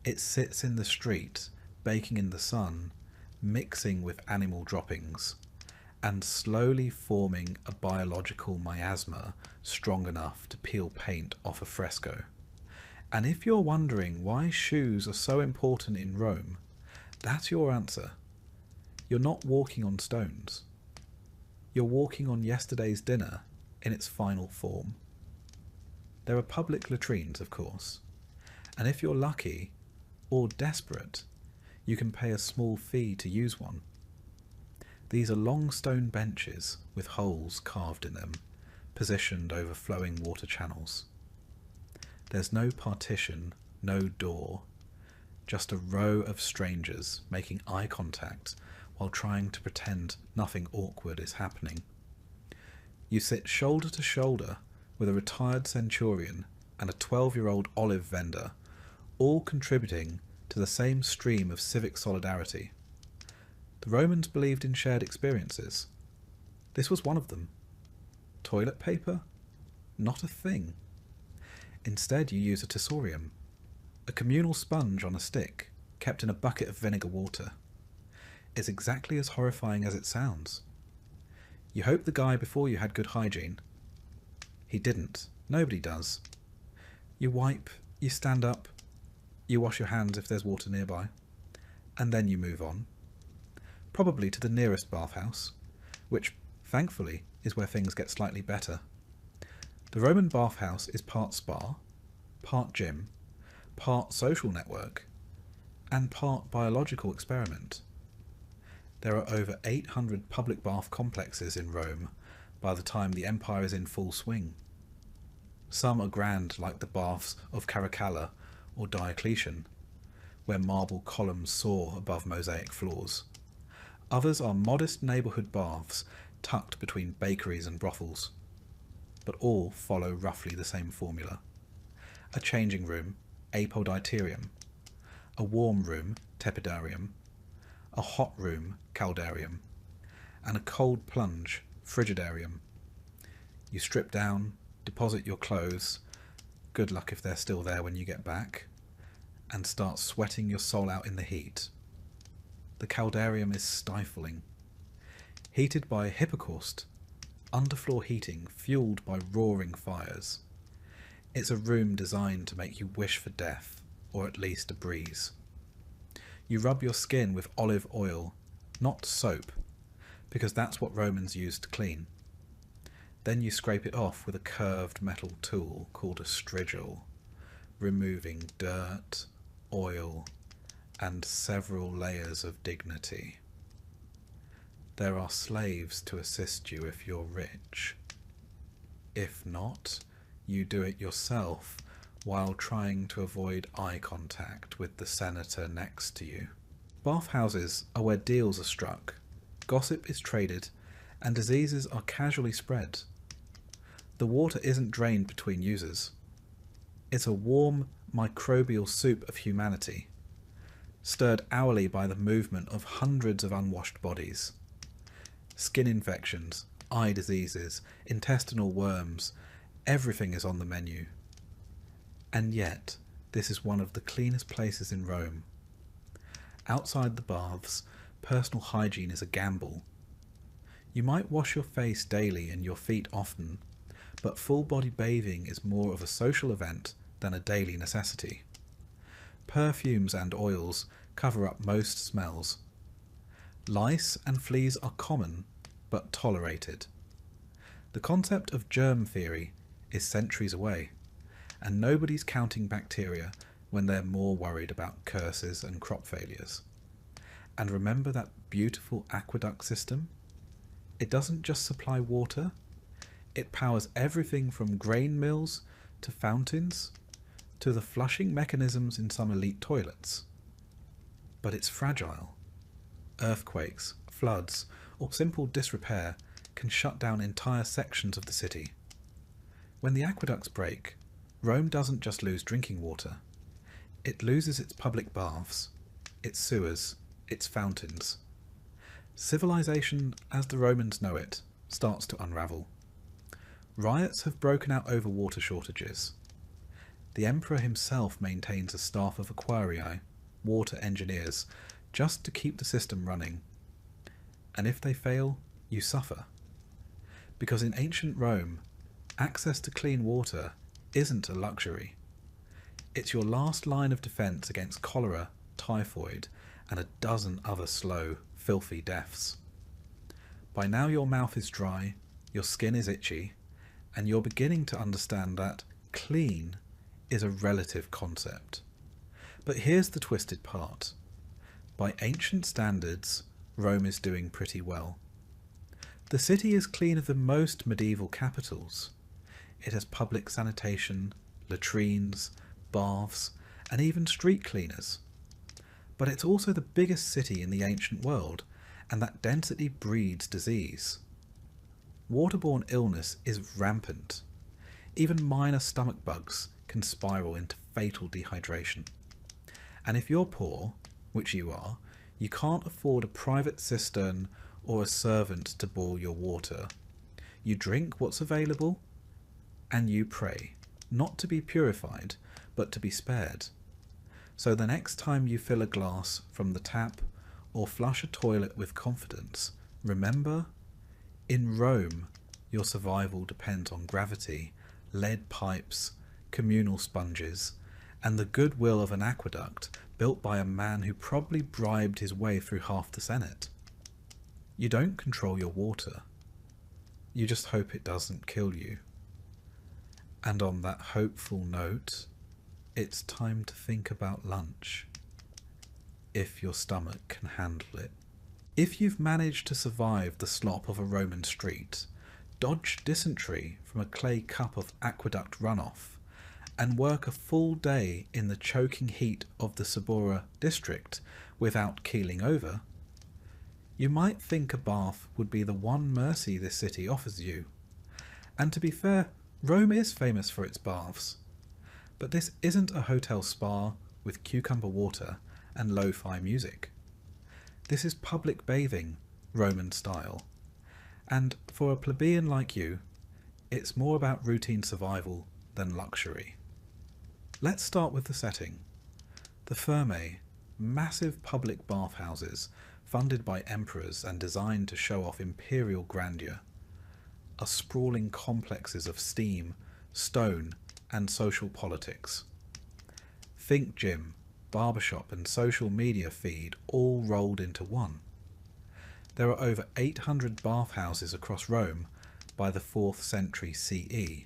It sits in the street, baking in the sun, mixing with animal droppings, and slowly forming a biological miasma strong enough to peel paint off a fresco. And if you're wondering why shoes are so important in Rome, that's your answer. You're not walking on stones. You're walking on yesterday's dinner in its final form. There are public latrines, of course, and if you're lucky or desperate, you can pay a small fee to use one. These are long stone benches with holes carved in them, positioned over flowing water channels. There's no partition, no door, just a row of strangers making eye contact while trying to pretend nothing awkward is happening. You sit shoulder to shoulder with a retired centurion and a 12-year-old olive vendor, all contributing to the same stream of civic solidarity. The Romans believed in shared experiences. This was one of them. Toilet paper? Not a thing. Instead, you use a tessorium, a communal sponge on a stick, kept in a bucket of vinegar water. It's exactly as horrifying as it sounds. You hope the guy before you had good hygiene. He didn't. Nobody does. You wipe, you stand up, you wash your hands if there's water nearby, and then you move on. Probably to the nearest bathhouse, which, thankfully, is where things get slightly better. The Roman bathhouse is part spa, part gym, part social network, and part biological experiment. There are over 800 public bath complexes in Rome by the time the empire is in full swing. Some are grand like the baths of Caracalla or Diocletian, where marble columns soar above mosaic floors. Others are modest neighbourhood baths tucked between bakeries and brothels, but all follow roughly the same formula. A changing room, apoditerium, a warm room, tepidarium, a hot room, caldarium, and a cold plunge, frigidarium. You strip down, deposit your clothes, good luck if they're still there when you get back, and start sweating your soul out in the heat. The caldarium is stifling. Heated by hippocaust, underfloor heating fueled by roaring fires. It's a room designed to make you wish for death, or at least a breeze. You rub your skin with olive oil, not soap, because that's what Romans used to clean. Then you scrape it off with a curved metal tool called a strigil, removing dirt, oil, and several layers of dignity. There are slaves to assist you if you're rich. If not, you do it yourself while trying to avoid eye contact with the senator next to you. Bathhouses are where deals are struck, gossip is traded, and diseases are casually spread. The water isn't drained between users. It's a warm, microbial soup of humanity, stirred hourly by the movement of hundreds of unwashed bodies. Skin infections, eye diseases, intestinal worms, everything is on the menu. And yet, this is one of the cleanest places in Rome. Outside the baths, personal hygiene is a gamble. You might wash your face daily and your feet often, but full-body bathing is more of a social event than a daily necessity. Perfumes and oils cover up most smells. Lice and fleas are common, but tolerated. The concept of germ theory is centuries away, and nobody's counting bacteria when they're more worried about curses and crop failures. And remember that beautiful aqueduct system? It doesn't just supply water, it powers everything from grain mills to fountains to the flushing mechanisms in some elite toilets. But it's fragile. Earthquakes, floods, or simple disrepair can shut down entire sections of the city. When the aqueducts break, Rome doesn't just lose drinking water. It loses its public baths, its sewers, its fountains. Civilization, as the Romans know it, starts to unravel. Riots have broken out over water shortages. The emperor himself maintains a staff of aquarii, water engineers, just to keep the system running. And if they fail, you suffer. Because in ancient Rome, access to clean water isn't a luxury. It's your last line of defense against cholera, typhoid, and a dozen other slow, filthy deaths. By now your mouth is dry, your skin is itchy, and you're beginning to understand that clean is a relative concept. But here's the twisted part. By ancient standards, Rome is doing pretty well. The city is cleaner than most medieval capitals. It has public sanitation, latrines, baths, and even street cleaners. But it's also the biggest city in the ancient world, and that density breeds disease. Waterborne illness is rampant. Even minor stomach bugs can spiral into fatal dehydration. And if you're poor, which you are, you can't afford a private cistern or a servant to boil your water. You drink what's available, and you pray, not to be purified, but to be spared. So the next time you fill a glass from the tap or flush a toilet with confidence, remember, in Rome, your survival depends on gravity, lead pipes, communal sponges, and the goodwill of an aqueduct built by a man who probably bribed his way through half the Senate. You don't control your water. You just hope it doesn't kill you. And on that hopeful note, it's time to think about lunch, if your stomach can handle it. If you've managed to survive the slop of a Roman street, dodge dysentery from a clay cup of aqueduct runoff, and work a full day in the choking heat of the Sabora district without keeling over, you might think a bath would be the one mercy this city offers you. And to be fair, Rome is famous for its baths. But this isn't a hotel spa with cucumber water and lo-fi music. This is public bathing, Roman style. And for a plebeian like you, it's more about routine survival than luxury. Let's start with the setting. The Thermae, massive public bathhouses funded by emperors and designed to show off imperial grandeur, are sprawling complexes of steam, stone, and social politics. Think gym, barbershop, and social media feed all rolled into one. There are over 800 bathhouses across Rome by the 4th century CE,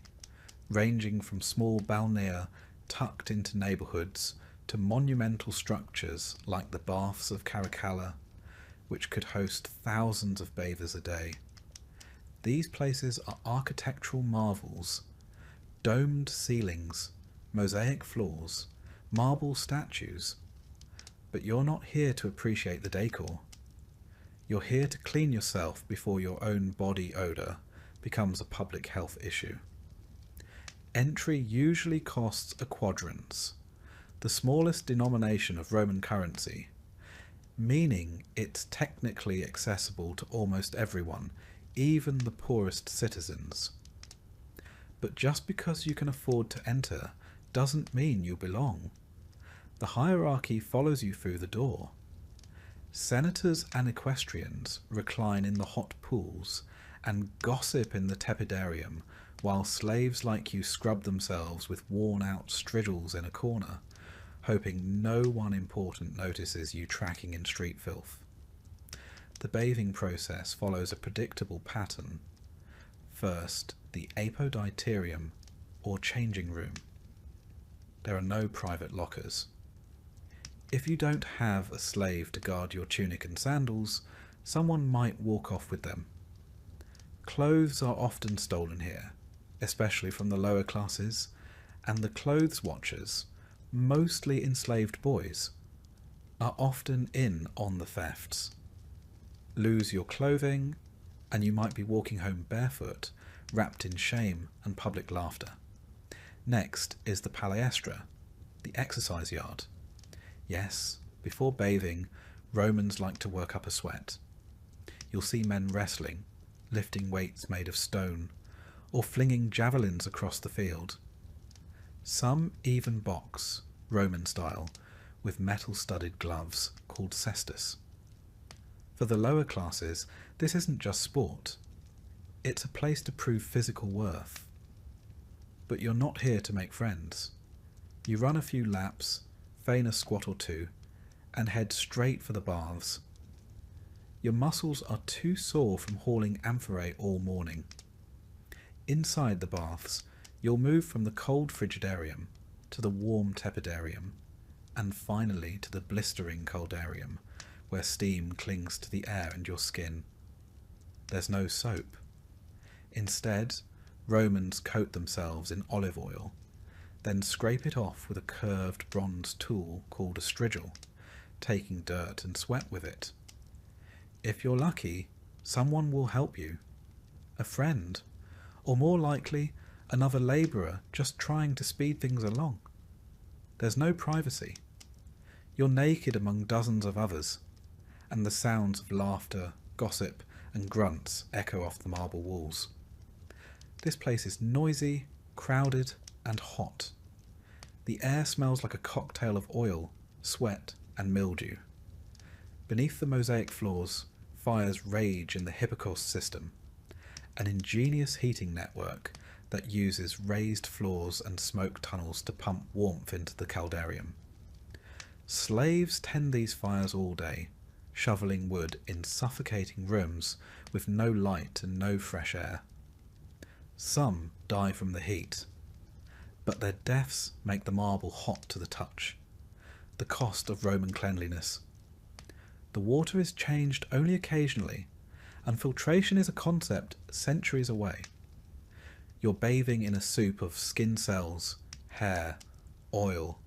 ranging from small balnea tucked into neighbourhoods to monumental structures like the Baths of Caracalla, which could host thousands of bathers a day. These places are architectural marvels, domed ceilings, mosaic floors, marble statues. But you're not here to appreciate the decor. You're here to clean yourself before your own body odour becomes a public health issue. Entry usually costs a quadrans, the smallest denomination of Roman currency, meaning it's technically accessible to almost everyone, even the poorest citizens. But just because you can afford to enter doesn't mean you belong. The hierarchy follows you through the door. Senators and equestrians recline in the hot pools and gossip in the tepidarium while slaves like you scrub themselves with worn-out strigils in a corner, hoping no one important notices you tracking in street filth. The bathing process follows a predictable pattern. First, the apoditerium, or changing room. There are no private lockers. If you don't have a slave to guard your tunic and sandals, someone might walk off with them. Clothes are often stolen here, especially from the lower classes, and the clothes watchers, mostly enslaved boys, are often in on the thefts. Lose your clothing, and you might be walking home barefoot, wrapped in shame and public laughter. Next is the palaestra, the exercise yard. Yes, before bathing, Romans like to work up a sweat. You'll see men wrestling, lifting weights made of stone, or flinging javelins across the field. Some even box, Roman style, with metal-studded gloves called cestus. For the lower classes, this isn't just sport. It's a place to prove physical worth. But you're not here to make friends. You run a few laps, feign a squat or two, and head straight for the baths. Your muscles are too sore from hauling amphorae all morning. Inside the baths, you'll move from the cold frigidarium to the warm tepidarium, and finally to the blistering coldarium, where steam clings to the air and your skin. There's no soap. Instead, Romans coat themselves in olive oil, then scrape it off with a curved bronze tool called a strigil, taking dirt and sweat with it. If you're lucky, someone will help you. A friend, or more likely, another labourer just trying to speed things along. There's no privacy. You're naked among dozens of others, and the sounds of laughter, gossip, and grunts echo off the marble walls. This place is noisy, crowded, and hot. The air smells like a cocktail of oil, sweat, and mildew. Beneath the mosaic floors, fires rage in the Hippocos system, an ingenious heating network that uses raised floors and smoke tunnels to pump warmth into the caldarium. Slaves tend these fires all day, shoveling wood in suffocating rooms with no light and no fresh air. Some die from the heat, but their deaths make the marble hot to the touch, the cost of Roman cleanliness. The water is changed only occasionally, and filtration is a concept centuries away. You're bathing in a soup of skin cells, hair, oil,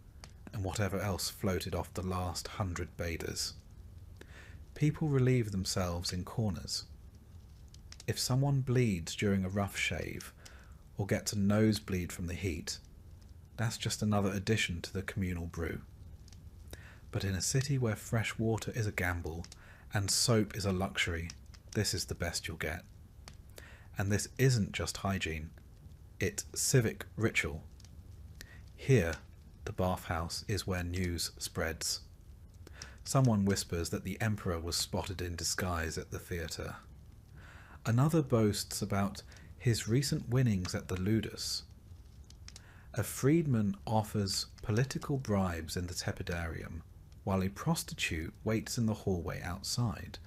and whatever else floated off the last 100 bathers. People relieve themselves in corners. If someone bleeds during a rough shave, or gets a nosebleed from the heat, that's just another addition to the communal brew. But in a city where fresh water is a gamble, and soap is a luxury, this is the best you'll get. And this isn't just hygiene, it's civic ritual. Here, the bathhouse is where news spreads. Someone whispers that the emperor was spotted in disguise at the theatre. Another boasts about his recent winnings at the ludus. A freedman offers political bribes in the tepidarium, while a prostitute waits in the hallway outside,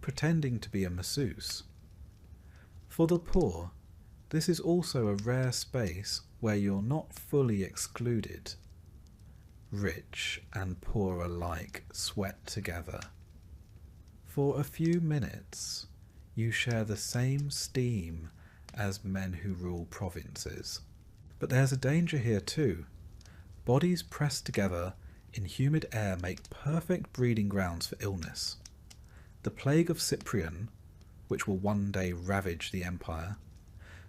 pretending to be a masseuse. For the poor, this is also a rare space where you're not fully excluded. Rich and poor alike sweat together. For a few minutes, you share the same steam as men who rule provinces. But there's a danger here too. Bodies pressed together in humid air make perfect breeding grounds for illness. The plague of Cyprian, which will one day ravage the empire,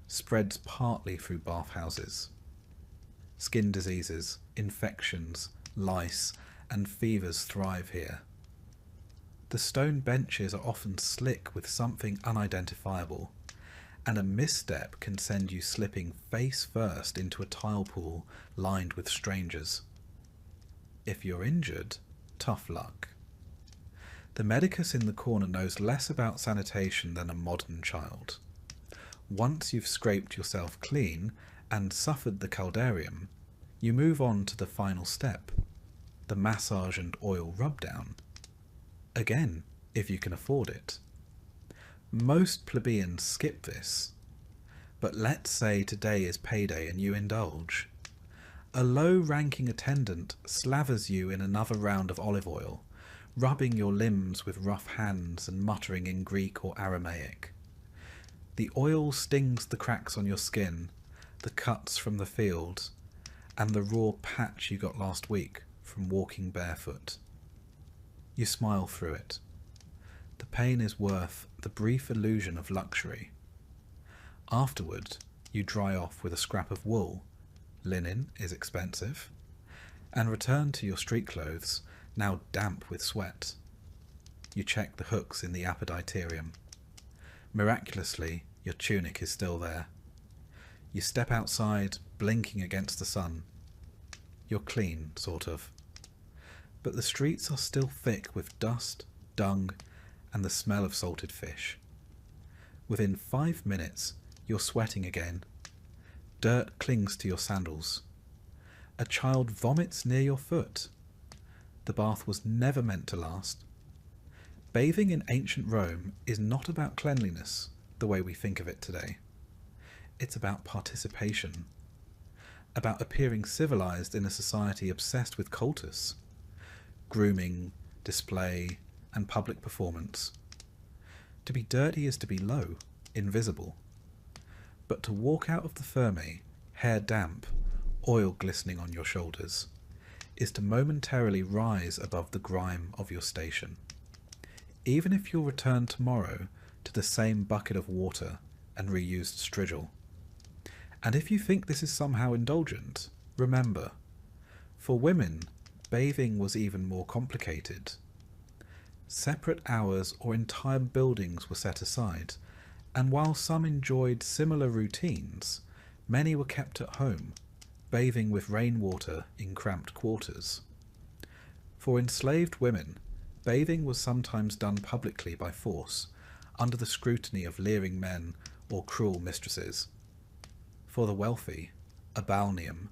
spreads partly through bathhouses. Skin diseases, infections, lice, and fevers thrive here. The stone benches are often slick with something unidentifiable, and a misstep can send you slipping face first into a tile pool lined with strangers. If you're injured, tough luck. The medicus in the corner knows less about sanitation than a modern child. Once you've scraped yourself clean and suffered the caldarium, you move on to the final step, the massage and oil rub-down. Again, if you can afford it. Most plebeians skip this, but let's say today is payday and you indulge. A low-ranking attendant slavers you in another round of olive oil, rubbing your limbs with rough hands and muttering in Greek or Aramaic. The oil stings the cracks on your skin, the cuts from the field, and the raw patch you got last week from walking barefoot. You smile through it. The pain is worth the brief illusion of luxury. Afterward, you dry off with a scrap of wool. Linen is expensive. And return to your street clothes, now damp with sweat. You check the hooks in the apoditerium. Miraculously, your tunic is still there. You step outside, blinking against the sun. You're clean, sort of. But the streets are still thick with dust, dung, and the smell of salted fish. Within 5 minutes, you're sweating again. Dirt clings to your sandals. A child vomits near your foot. The bath was never meant to last. Bathing in ancient Rome is not about cleanliness, the way we think of it today. It's about participation. About appearing civilized in a society obsessed with cultus. Grooming, display, and public performance. To be dirty is to be low, invisible. But to walk out of the Thermae, hair damp, oil glistening on your shoulders, is to momentarily rise above the grime of your station. Even if you'll return tomorrow to the same bucket of water and reused strigil. And if you think this is somehow indulgent, remember, for women, bathing was even more complicated. Separate hours or entire buildings were set aside, and while some enjoyed similar routines, many were kept at home, bathing with rainwater in cramped quarters. For enslaved women, bathing was sometimes done publicly by force, under the scrutiny of leering men or cruel mistresses. For the wealthy, a balneum,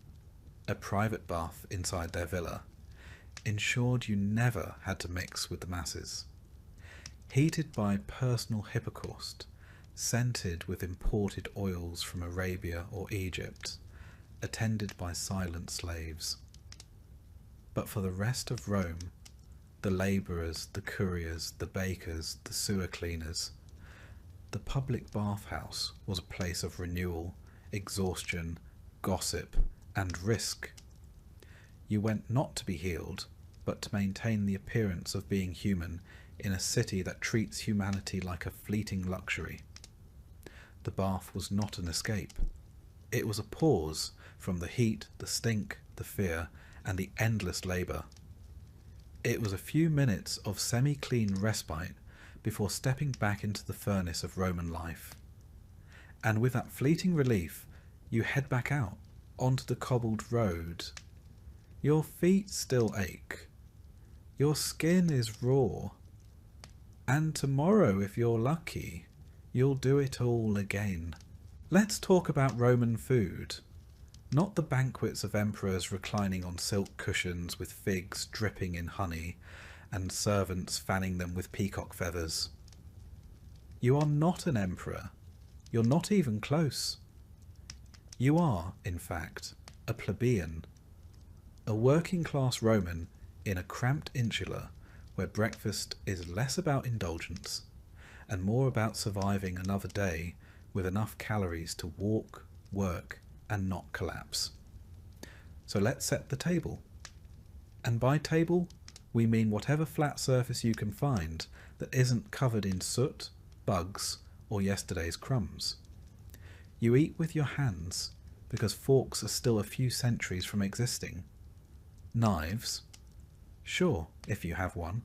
a private bath inside their villa, ensured you never had to mix with the masses. Heated by personal hippocaust, scented with imported oils from Arabia or Egypt, attended by silent slaves. But for the rest of Rome, the labourers, the couriers, the bakers, the sewer cleaners, the public bathhouse was a place of renewal, exhaustion, gossip, and risk. You went not to be healed, but to maintain the appearance of being human in a city that treats humanity like a fleeting luxury. The bath was not an escape. It was a pause from the heat, the stink, the fear, and the endless labour. It was a few minutes of semi-clean respite before stepping back into the furnace of Roman life. And with that fleeting relief, you head back out onto the cobbled road. Your feet still ache. Your skin is raw. And tomorrow, if you're lucky, you'll do it all again. Let's talk about Roman food. Not the banquets of emperors reclining on silk cushions with figs dripping in honey and servants fanning them with peacock feathers. You are not an emperor. You're not even close. You are, in fact, a plebeian. A working-class Roman in a cramped insula where breakfast is less about indulgence and more about surviving another day with enough calories to walk, work, and not collapse. So let's set the table. And by table, we mean whatever flat surface you can find that isn't covered in soot, bugs, or yesterday's crumbs. You eat with your hands because forks are still a few centuries from existing. Knives? Sure, if you have one.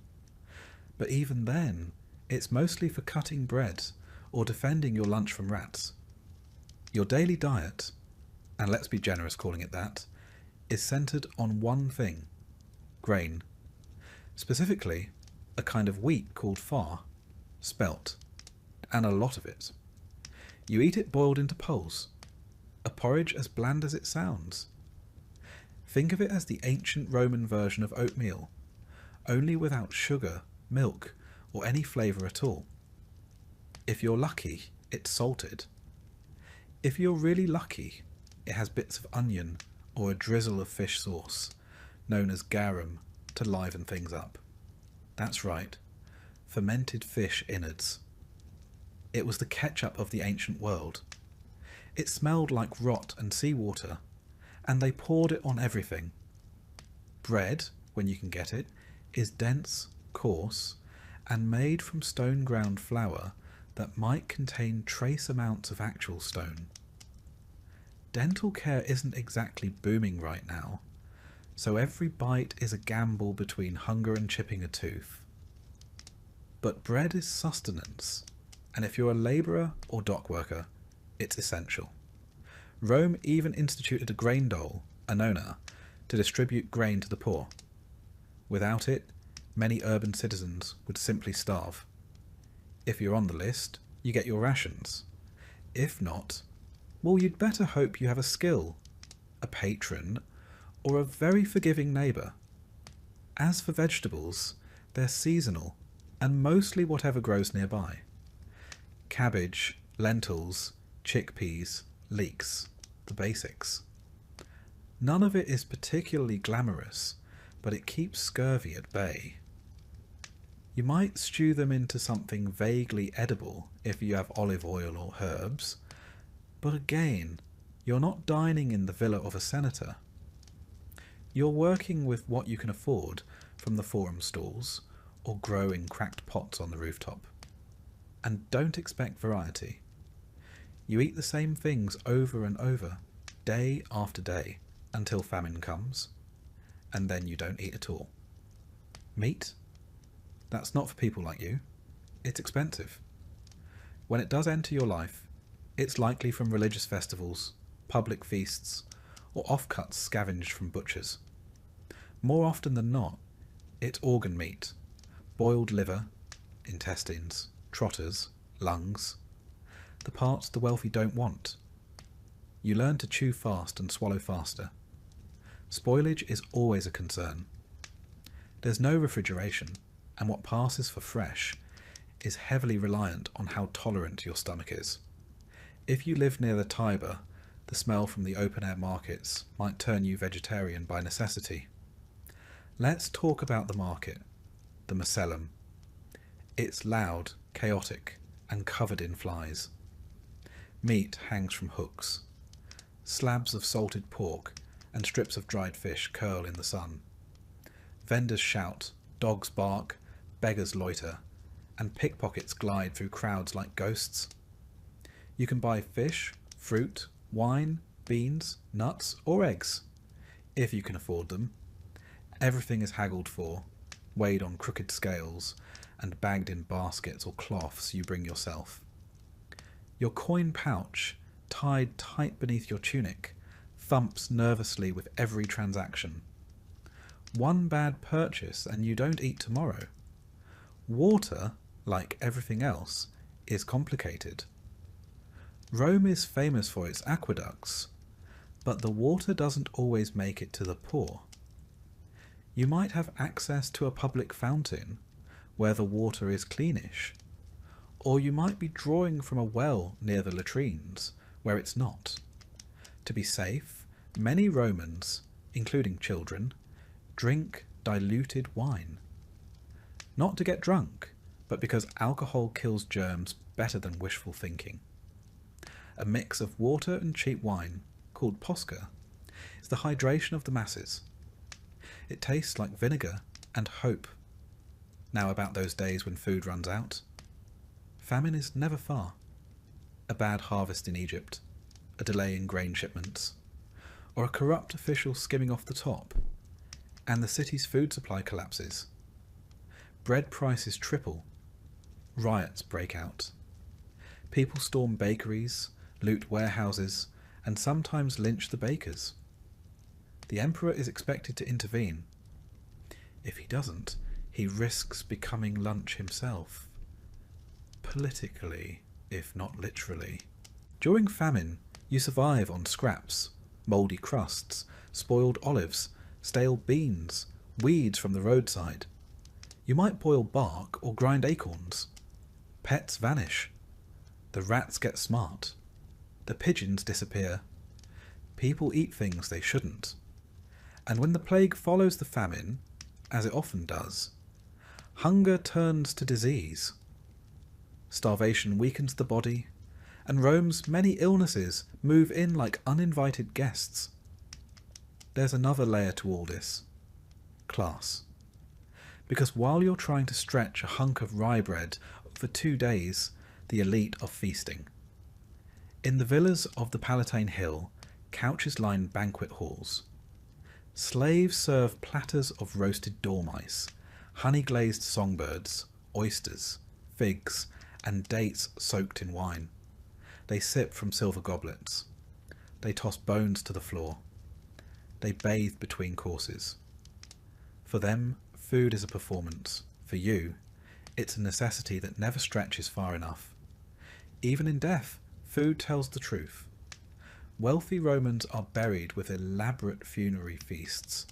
But even then, it's mostly for cutting bread or defending your lunch from rats. Your daily diet, and let's be generous calling it that, is centred on one thing: grain. Specifically, a kind of wheat called far, spelt, and a lot of it. You eat it boiled into pulse, a porridge as bland as it sounds. Think of it as the ancient Roman version of oatmeal, only without sugar, milk, or any flavour at all. If you're lucky, it's salted. If you're really lucky, it has bits of onion or a drizzle of fish sauce, known as garum, to liven things up. That's right, fermented fish innards. It was the ketchup of the ancient world. It smelled like rot and seawater, and they poured it on everything. Bread, when you can get it, is dense, coarse, and made from stone ground flour that might contain trace amounts of actual stone. Dental care isn't exactly booming right now, so every bite is a gamble between hunger and chipping a tooth. But bread is sustenance, and if you're a labourer or dock worker, it's essential. Rome even instituted a grain dole, annona, to distribute grain to the poor. Without it, many urban citizens would simply starve. If you're on the list, you get your rations. If not, well, you'd better hope you have a skill, a patron, or a very forgiving neighbour. As for vegetables, they're seasonal and mostly whatever grows nearby. Cabbage, lentils, chickpeas, leeks, the basics. None of it is particularly glamorous, but it keeps scurvy at bay. You might stew them into something vaguely edible if you have olive oil or herbs, but again, you're not dining in the villa of a senator. You're working with what you can afford from the forum stalls or grow in cracked pots on the rooftop. And don't expect variety. You eat the same things over and over, day after day, until famine comes, and then you don't eat at all. Meat? That's not for people like you. It's expensive. When it does enter your life, it's likely from religious festivals, public feasts, or offcuts scavenged from butchers. More often than not, it's organ meat, boiled liver, intestines, trotters, lungs, the parts the wealthy don't want. You learn to chew fast and swallow faster. Spoilage is always a concern. There's no refrigeration, and what passes for fresh is heavily reliant on how tolerant your stomach is. If you live near the Tiber, the smell from the open-air markets might turn you vegetarian by necessity. Let's talk about the market, the macellum. It's loud, chaotic, and covered in flies. Meat hangs from hooks. Slabs of salted pork and strips of dried fish curl in the sun. Vendors shout, dogs bark, beggars loiter, and pickpockets glide through crowds like ghosts. You can buy fish, fruit, wine, beans, nuts, or eggs, if you can afford them. Everything is haggled for, weighed on crooked scales, and bagged in baskets or cloths you bring yourself. Your coin pouch, tied tight beneath your tunic, thumps nervously with every transaction. One bad purchase and you don't eat tomorrow. Water, like everything else, is complicated. Rome is famous for its aqueducts, but the water doesn't always make it to the poor. You might have access to a public fountain where the water is cleanish, or you might be drawing from a well near the latrines where it's not. To be safe, many Romans, including children, drink diluted wine. Not to get drunk, but because alcohol kills germs better than wishful thinking. A mix of water and cheap wine, called posca, is the hydration of the masses. It tastes like vinegar and hope. Now about those days when food runs out. Famine is never far. A bad harvest in Egypt, a delay in grain shipments, or a corrupt official skimming off the top, and the city's food supply collapses. Bread prices triple. Riots break out. People storm bakeries, loot warehouses, and sometimes lynch the bakers. The emperor is expected to intervene. If he doesn't, he risks becoming lunch himself. Politically, if not literally. During famine, you survive on scraps, mouldy crusts, spoiled olives, stale beans, weeds from the roadside. You might boil bark or grind acorns. Pets vanish. The rats get smart. The pigeons disappear. People eat things they shouldn't. And when the plague follows the famine, as it often does, hunger turns to disease. Starvation weakens the body, and Rome's many illnesses move in like uninvited guests. There's another layer to all this. Class. Because while you're trying to stretch a hunk of rye bread for 2 days, the elite are feasting. In the villas of the Palatine Hill, couches line banquet halls. Slaves serve platters of roasted dormice, honey-glazed songbirds, oysters, figs, and dates soaked in wine. They sip from silver goblets. They toss bones to the floor. They bathe between courses. For them, food is a performance. For you, it's a necessity that never stretches far enough. Even in death, food tells the truth. Wealthy Romans are buried with elaborate funerary feasts,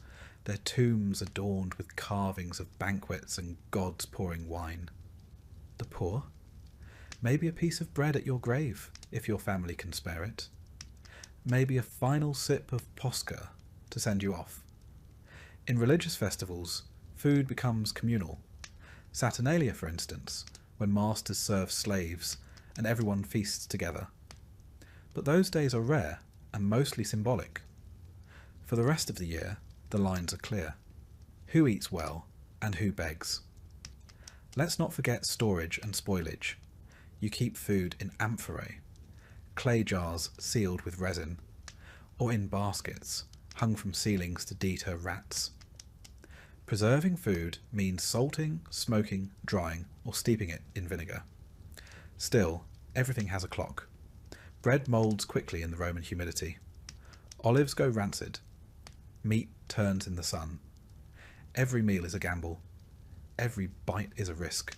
their tombs adorned with carvings of banquets and gods pouring wine. The poor? Maybe a piece of bread at your grave, if your family can spare it. Maybe a final sip of posca to send you off. In religious festivals, food becomes communal. Saturnalia, for instance, when masters serve slaves and everyone feasts together. But those days are rare and mostly symbolic. For the rest of the year, the lines are clear. Who eats well and who begs? Let's not forget storage and spoilage. You keep food in amphorae, clay jars sealed with resin, or in baskets hung from ceilings to deter rats. Preserving food means salting, smoking, drying, or steeping it in vinegar. Still, everything has a clock. Bread moulds quickly in the Roman humidity. Olives go rancid. Meat turns in the sun. Every meal is a gamble. Every bite is a risk.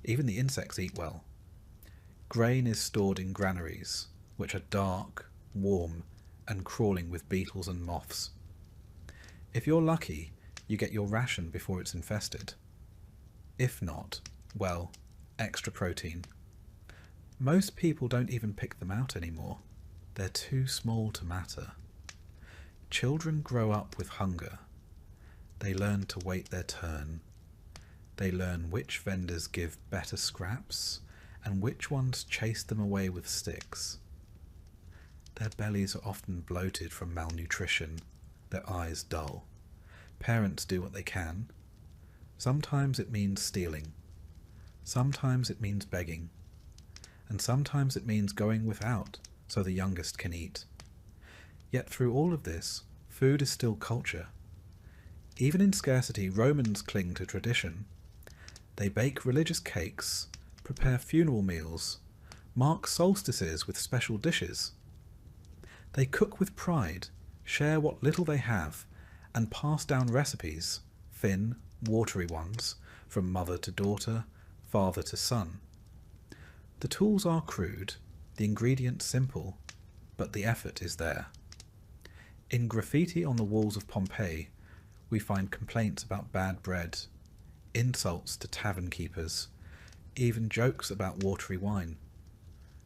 Even the insects eat well. Grain is stored in granaries, which are dark, warm, and crawling with beetles and moths. If you're lucky, you get your ration before it's infested. If not, well, extra protein. Most people don't even pick them out anymore. They're too small to matter. Children grow up with hunger. They learn to wait their turn. They learn which vendors give better scraps and which ones chase them away with sticks. Their bellies are often bloated from malnutrition, their eyes dull. Parents do what they can. Sometimes it means stealing. Sometimes it means begging. And sometimes it means going without so the youngest can eat. Yet through all of this, food is still culture. Even in scarcity, Romans cling to tradition. They bake religious cakes, prepare funeral meals, mark solstices with special dishes. They cook with pride, share what little they have, and pass down recipes, thin, watery ones, from mother to daughter, father to son. The tools are crude, the ingredients simple, but the effort is there. In graffiti on the walls of Pompeii, we find complaints about bad bread, insults to tavern keepers, even jokes about watery wine.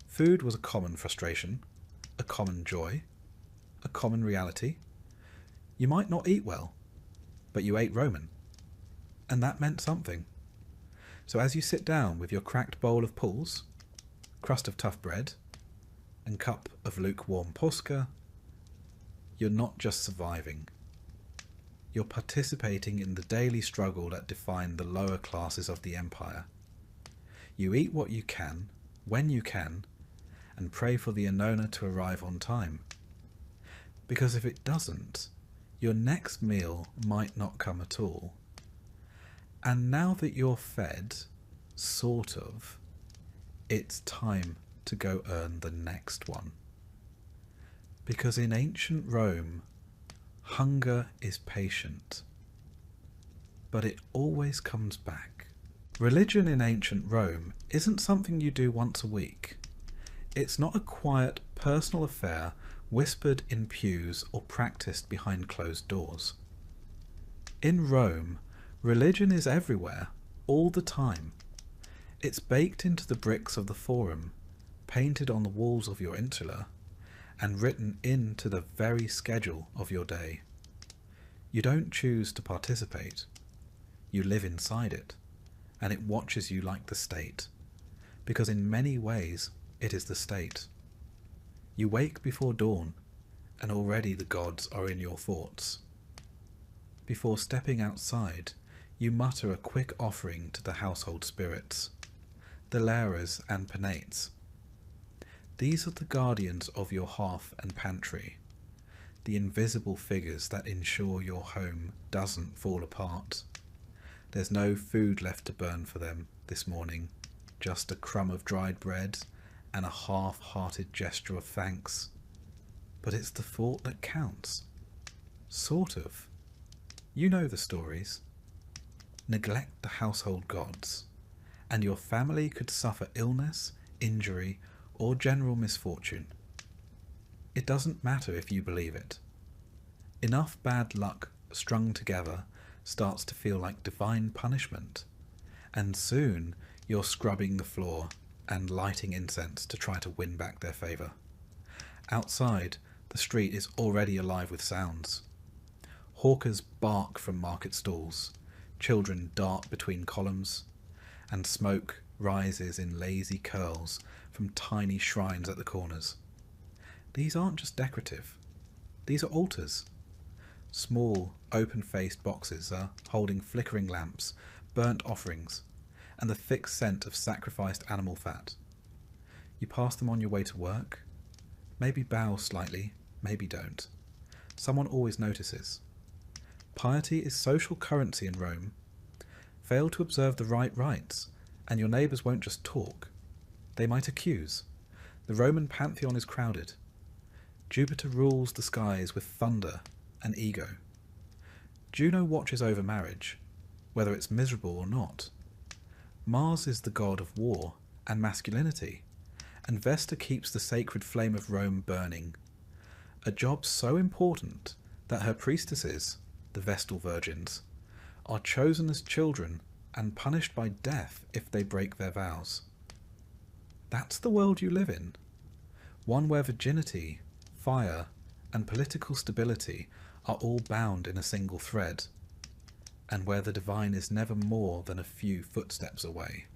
Food was a common frustration, a common joy, a common reality. You might not eat well, but you ate Roman, and that meant something. So as you sit down with your cracked bowl of pulse, crust of tough bread, and cup of lukewarm posca, you're not just surviving. You're participating in the daily struggle that defined the lower classes of the empire. You eat what you can, when you can, and pray for the annona to arrive on time. Because if it doesn't, your next meal might not come at all. And now that you're fed, sort of, it's time to go earn the next one. Because in ancient Rome, hunger is patient, but it always comes back. Religion in ancient Rome isn't something you do once a week. It's not a quiet, personal affair whispered in pews or practiced behind closed doors. In Rome, religion is everywhere, all the time. It's baked into the bricks of the Forum, painted on the walls of your insula, and written into the very schedule of your day. You don't choose to participate. You live inside it, and it watches you like the state, because in many ways it is the state. You wake before dawn, and already the gods are in your thoughts. Before stepping outside, you mutter a quick offering to the household spirits, the lares and penates. These are the guardians of your hearth and pantry, the invisible figures that ensure your home doesn't fall apart. There's no food left to burn for them this morning, just a crumb of dried bread and a half-hearted gesture of thanks. But it's the thought that counts. Sort of. You know the stories. Neglect the household gods, and your family could suffer illness, injury, or general misfortune. It doesn't matter if you believe it. Enough bad luck strung together starts to feel like divine punishment, and soon you're scrubbing the floor and lighting incense to try to win back their favour. Outside, the street is already alive with sounds. Hawkers bark from market stalls, children dart between columns, and smoke rises in lazy curls from tiny shrines at the corners. These aren't just decorative. These are altars. Small, open-faced boxes are holding flickering lamps, burnt offerings, and the thick scent of sacrificed animal fat. You pass them on your way to work. Maybe bow slightly, maybe don't. Someone always notices. Piety is social currency in Rome. Fail to observe the right rites, and your neighbours won't just talk. They might accuse. The Roman pantheon is crowded. Jupiter rules the skies with thunder and ego. Juno watches over marriage, whether it's miserable or not. Mars is the god of war and masculinity, and Vesta keeps the sacred flame of Rome burning. A job so important that her priestesses, the Vestal virgins, are chosen as children and punished by death if they break their vows. That's the world you live in, one where virginity, fire, and political stability are all bound in a single thread, and where the divine is never more than a few footsteps away.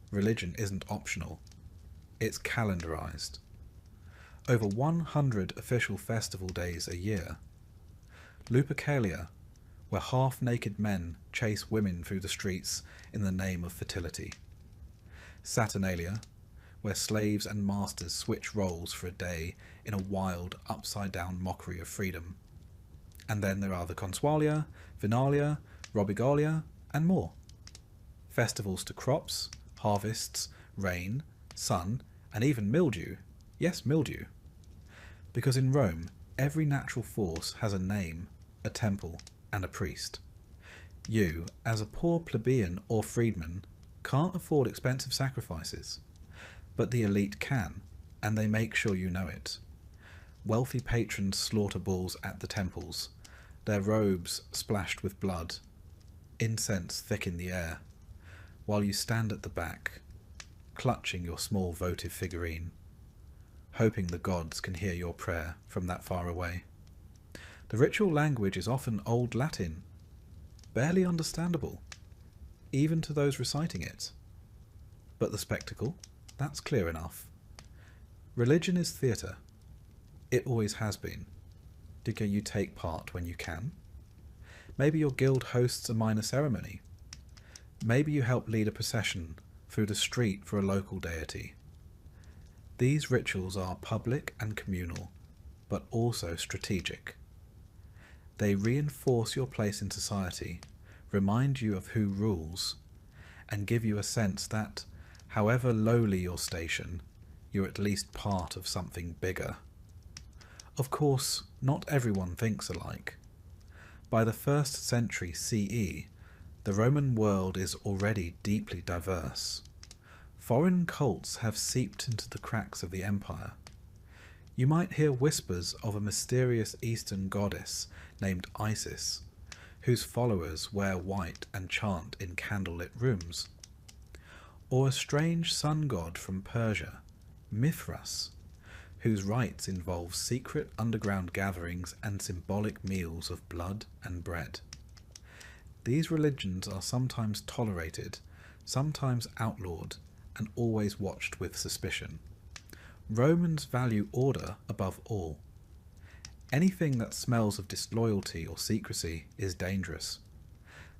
Religion isn't optional, it's calendarized. Over 100 official festival days a year. Lupercalia, where half-naked men chase women through the streets in the name of fertility. Saturnalia, where slaves and masters switch roles for a day in a wild, upside-down mockery of freedom. And then there are the Consualia, Vinalia, Robigalia, and more. Festivals to crops, harvests, rain, sun, and even mildew. Yes, mildew. Because in Rome, every natural force has a name, a temple, and a priest. You, as a poor plebeian or freedman, can't afford expensive sacrifices. But the elite can, and they make sure you know it. Wealthy patrons slaughter bulls at the temples, their robes splashed with blood, incense thick in the air, while you stand at the back, clutching your small votive figurine, hoping the gods can hear your prayer from that far away. The ritual language is often Old Latin, barely understandable, even to those reciting it. But the spectacle, that's clear enough. Religion is theatre. It always has been. Do you take part when you can? Maybe your guild hosts a minor ceremony. Maybe you help lead a procession through the street for a local deity. These rituals are public and communal, but also strategic. They reinforce your place in society, remind you of who rules, and give you a sense that, however lowly your station, you're at least part of something bigger. Of course, not everyone thinks alike. By the 1st century CE, the Roman world is already deeply diverse. foreign cults have seeped into the cracks of the empire. You might hear whispers of a mysterious Eastern goddess named Isis, whose followers wear white and chant in candlelit rooms. Or a strange sun god from Persia, Mithras, whose rites involve secret underground gatherings and symbolic meals of blood and bread. These religions are sometimes tolerated, sometimes outlawed, and always watched with suspicion. Romans value order above all. Anything that smells of disloyalty or secrecy is dangerous.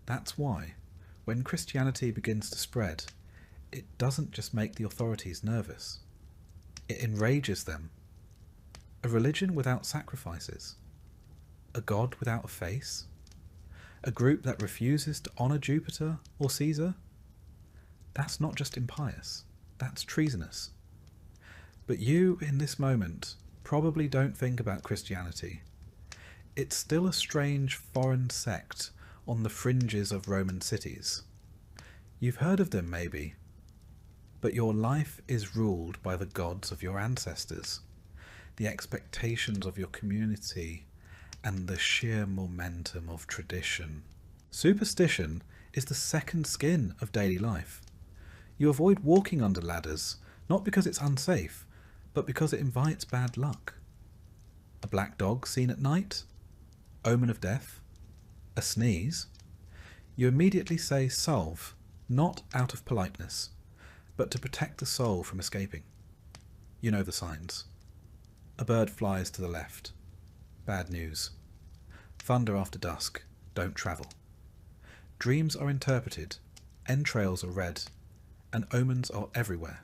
That's why, when Christianity begins to spread, it doesn't just make the authorities nervous. It enrages them. A religion without sacrifices? A god without a face? A group that refuses to honour Jupiter or Caesar? That's not just impious, that's treasonous. But you, in this moment, probably don't think about Christianity. It's still a strange foreign sect on the fringes of Roman cities. You've heard of them, maybe, but your life is ruled by the gods of your ancestors, the expectations of your community, and the sheer momentum of tradition. Superstition is the second skin of daily life. You avoid walking under ladders, not because it's unsafe, but because it invites bad luck. A black dog seen at night? Omen of death? A sneeze? You immediately say salve, not out of politeness, but to protect the soul from escaping. You know the signs. A bird flies to the left. Bad news. Thunder after dusk. Don't travel. Dreams are interpreted, entrails are read, and omens are everywhere.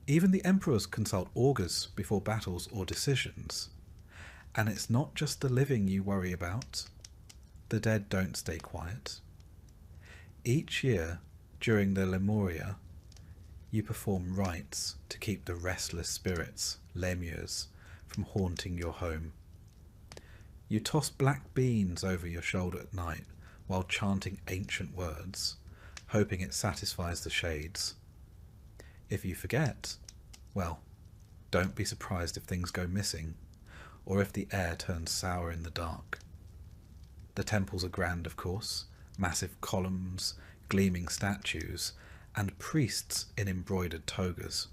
Even the emperors consult augurs before battles or decisions. And it's not just the living you worry about. The dead don't stay quiet. Each year, during the Lemuria, you perform rites to keep the restless spirits, lemures, from haunting your home. You toss black beans over your shoulder at night while chanting ancient words, hoping it satisfies the shades. If you forget, well, don't be surprised if things go missing, or if the air turns sour in the dark. The temples are grand, of course, massive columns, gleaming statues, and priests in embroidered togas.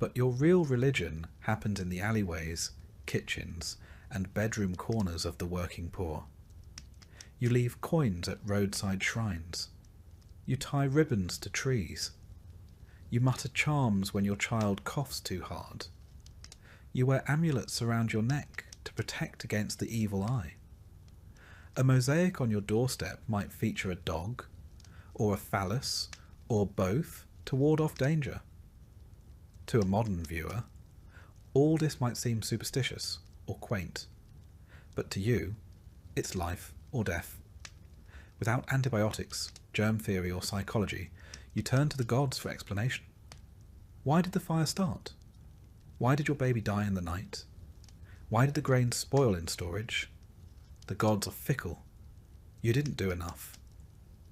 But your real religion happens in the alleyways, kitchens, and bedroom corners of the working poor. You leave coins at roadside shrines. You tie ribbons to trees. You mutter charms when your child coughs too hard. You wear amulets around your neck to protect against the evil eye. A mosaic on your doorstep might feature a dog, or a phallus, or both to ward off danger. To a modern viewer, all this might seem superstitious or quaint, but to you, it's life or death. Without antibiotics, germ theory, or psychology, you turn to the gods for explanation. Why did the fire start? Why did your baby die in the night? Why did the grain spoil in storage? The gods are fickle. You didn't do enough.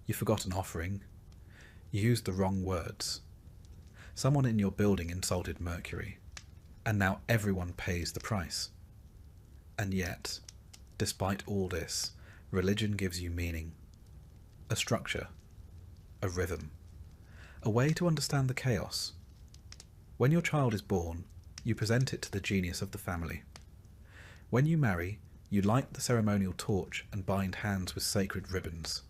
You forgot an offering. You used the wrong words. Someone in your building insulted Mercury, and now everyone pays the price. And yet, despite all this, religion gives you meaning. A structure. A rhythm. A way to understand the chaos. When your child is born, you present it to the genius of the family. When you marry, you light the ceremonial torch and bind hands with sacred ribbons.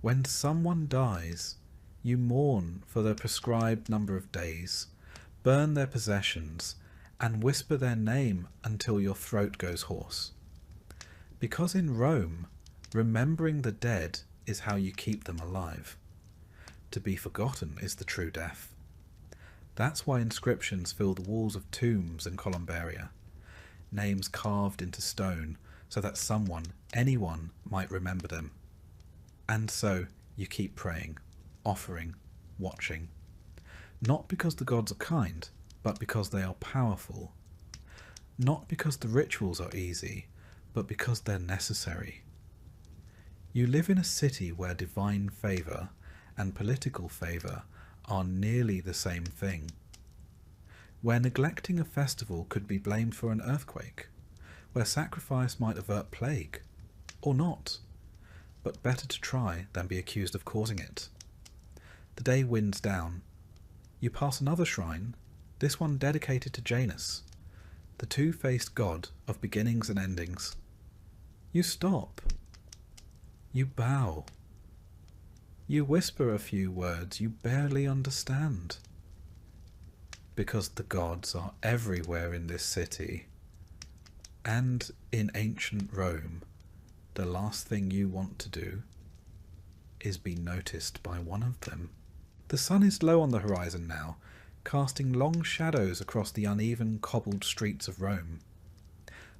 When someone dies, you mourn for the prescribed number of days, burn their possessions, and whisper their name until your throat goes hoarse. Because in Rome, remembering the dead is how you keep them alive. To be forgotten is the true death. That's why inscriptions fill the walls of tombs and columbaria, names carved into stone so that someone, anyone, might remember them. And so you keep praying, offering, watching. Not because the gods are kind, but because they are powerful. Not because the rituals are easy, but because they're necessary. You live in a city where divine favour and political favour are nearly the same thing. Where neglecting a festival could be blamed for an earthquake, where sacrifice might avert plague, or not, but better to try than be accused of causing it. The day winds down. You pass another shrine, this one dedicated to Janus, the two-faced god of beginnings and endings. You stop. You bow. You whisper a few words you barely understand. Because the gods are everywhere in this city, and in ancient Rome, the last thing you want to do is be noticed by one of them. The sun is low on the horizon now, casting long shadows across the uneven cobbled streets of Rome.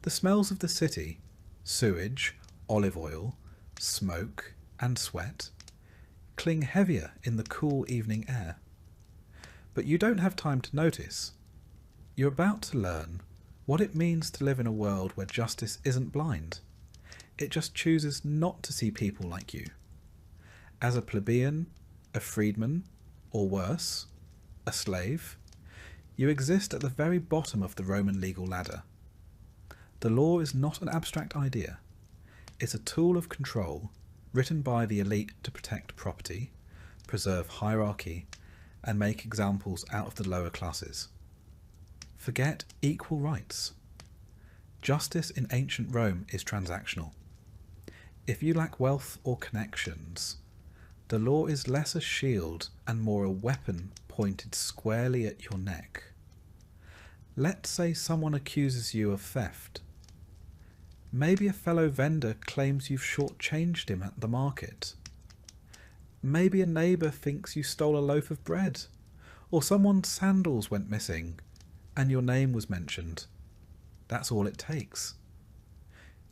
The smells of the city, sewage, olive oil, smoke and sweat, cling heavier in the cool evening air. But you don't have time to notice. You're about to learn what it means to live in a world where justice isn't blind. It just chooses not to see people like you. As a plebeian, a freedman, or worse, a slave, you exist at the very bottom of the Roman legal ladder. The law is not an abstract idea. It's a tool of control written by the elite to protect property, preserve hierarchy, and make examples out of the lower classes. Forget equal rights. Justice in ancient Rome is transactional. If you lack wealth or connections, the law is less a shield and more a weapon pointed squarely at your neck. Let's say someone accuses you of theft. Maybe a fellow vendor claims you've shortchanged him at the market. Maybe a neighbour thinks you stole a loaf of bread, or someone's sandals went missing and your name was mentioned. That's all it takes.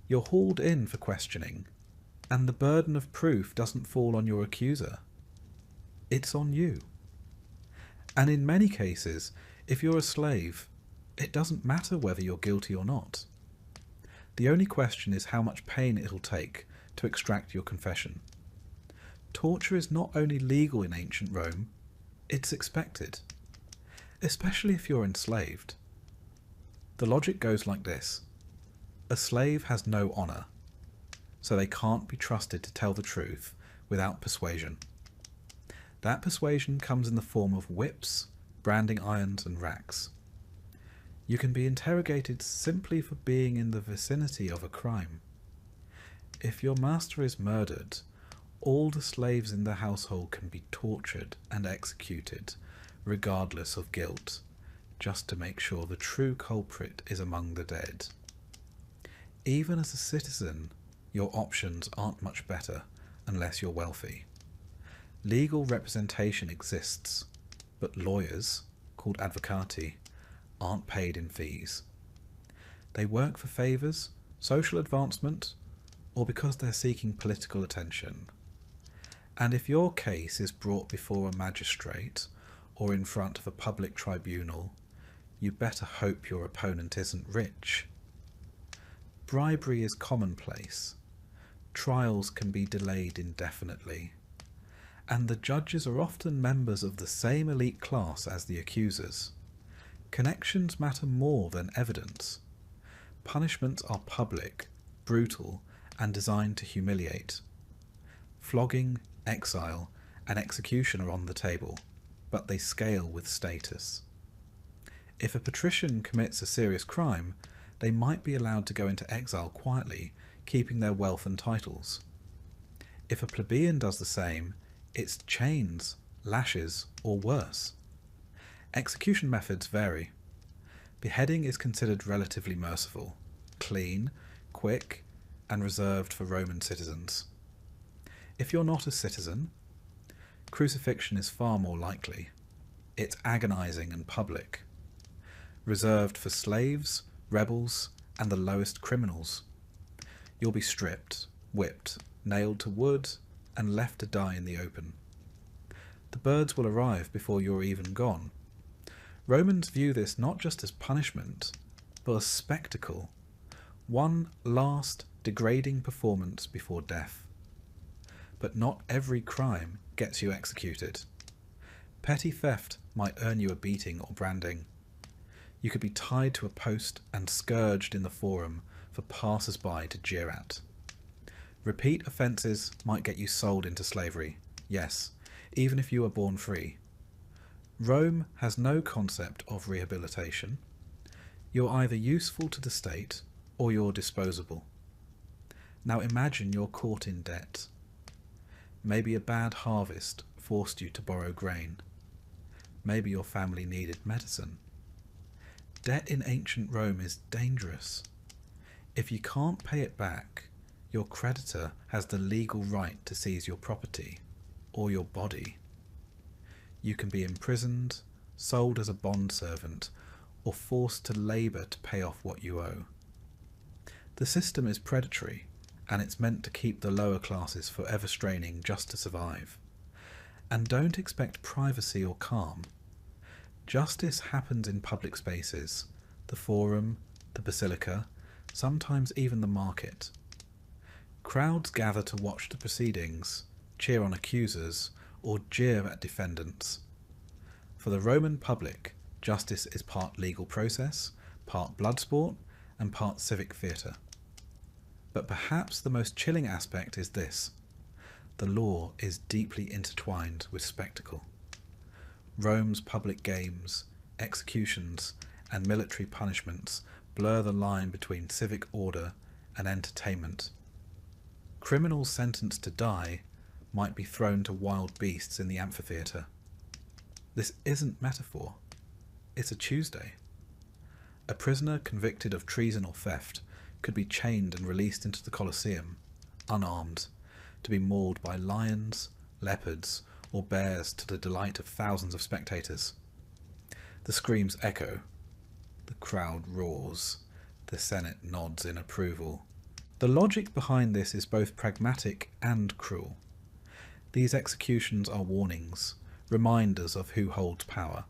You're hauled in for questioning, and the burden of proof doesn't fall on your accuser. It's on you. And in many cases, if you're a slave, it doesn't matter whether you're guilty or not. The only question is how much pain it'll take to extract your confession. Torture is not only legal in ancient Rome, it's expected, especially if you're enslaved. The logic goes like this. A slave has no honour, so they can't be trusted to tell the truth without persuasion. That persuasion comes in the form of whips, branding irons and racks. You can be interrogated simply for being in the vicinity of a crime. If your master is murdered, all the slaves in the household can be tortured and executed, regardless of guilt, just to make sure the true culprit is among the dead. Even as a citizen, your options aren't much better unless you're wealthy. Legal representation exists, but lawyers, called advocati, aren't paid in fees. They work for favours, social advancement, or because they're seeking political attention. And if your case is brought before a magistrate or in front of a public tribunal, you better hope your opponent isn't rich. Bribery is commonplace. Trials can be delayed indefinitely. And the judges are often members of the same elite class as the accusers. Connections matter more than evidence. Punishments are public, brutal, and designed to humiliate. Flogging, exile, and execution are on the table, but they scale with status. If a patrician commits a serious crime, they might be allowed to go into exile quietly, keeping their wealth and titles. If a plebeian does the same, it's chains, lashes, or worse. Execution methods vary. Beheading is considered relatively merciful, clean, quick, and reserved for Roman citizens. If you're not a citizen, crucifixion is far more likely. It's agonizing and public. Reserved for slaves, rebels, and the lowest criminals. You'll be stripped, whipped, nailed to wood, and left to die in the open. The birds will arrive before you're even gone. Romans view this not just as punishment, but as spectacle. One last, degrading performance before death. But not every crime gets you executed. Petty theft might earn you a beating or branding. You could be tied to a post and scourged in the forum for passers-by to jeer at. Repeat offences might get you sold into slavery, yes, even if you were born free. Rome has no concept of rehabilitation. You're either useful to the state or you're disposable. Now imagine you're caught in debt. Maybe a bad harvest forced you to borrow grain. Maybe your family needed medicine. Debt in ancient Rome is dangerous. If you can't pay it back, your creditor has the legal right to seize your property or your body. You can be imprisoned, sold as a bondservant, or forced to labour to pay off what you owe. The system is predatory, and it's meant to keep the lower classes forever straining just to survive. And don't expect privacy or calm. Justice happens in public spaces, the forum, the basilica, sometimes even the market. Crowds gather to watch the proceedings, cheer on accusers, or jeer at defendants. For the Roman public, justice is part legal process, part blood sport, and part civic theatre. But perhaps the most chilling aspect is this: the law is deeply intertwined with spectacle. Rome's public games, executions, and military punishments blur the line between civic order and entertainment. Criminals sentenced to die might be thrown to wild beasts in the amphitheatre. This isn't metaphor. It's a Tuesday. A prisoner convicted of treason or theft could be chained and released into the Colosseum, unarmed, to be mauled by lions, leopards, or bears to the delight of thousands of spectators. The screams echo. The crowd roars. The Senate nods in approval. The logic behind this is both pragmatic and cruel. These executions are warnings, reminders of who holds power.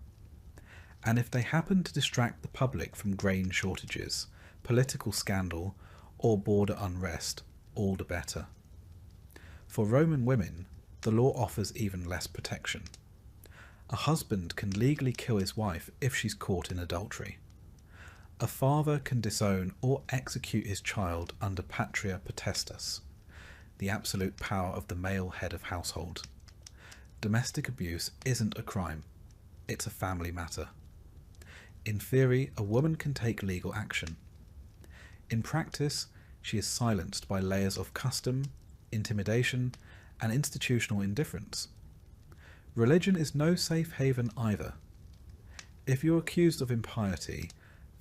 And if they happen to distract the public from grain shortages, political scandal, or border unrest, all the better. For Roman women, the law offers even less protection. A husband can legally kill his wife if she's caught in adultery. A father can disown or execute his child under patria potestas, the absolute power of the male head of household. Domestic abuse isn't a crime, it's a family matter. In theory, a woman can take legal action. In practice, she is silenced by layers of custom, intimidation, and institutional indifference. Religion is no safe haven either. If you're accused of impiety,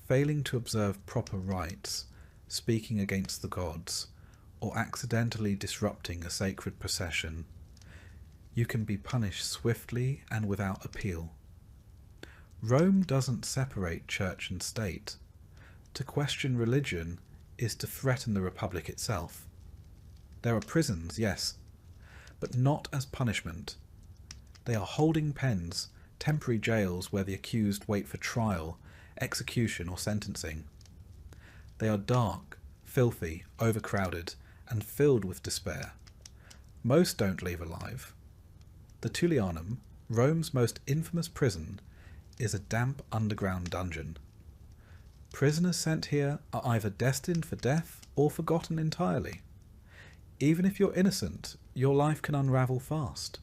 failing to observe proper rites, speaking against the gods, or accidentally disrupting a sacred procession, you can be punished swiftly and without appeal. Rome doesn't separate church and state. To question religion is to threaten the republic itself. There are prisons, yes, but not as punishment. They are holding pens, temporary jails where the accused wait for trial, execution, or sentencing. They are dark, filthy, overcrowded, and filled with despair. Most don't leave alive. The Tullianum, Rome's most infamous prison, is a damp underground dungeon. Prisoners sent here are either destined for death or forgotten entirely. Even if you're innocent, your life can unravel fast.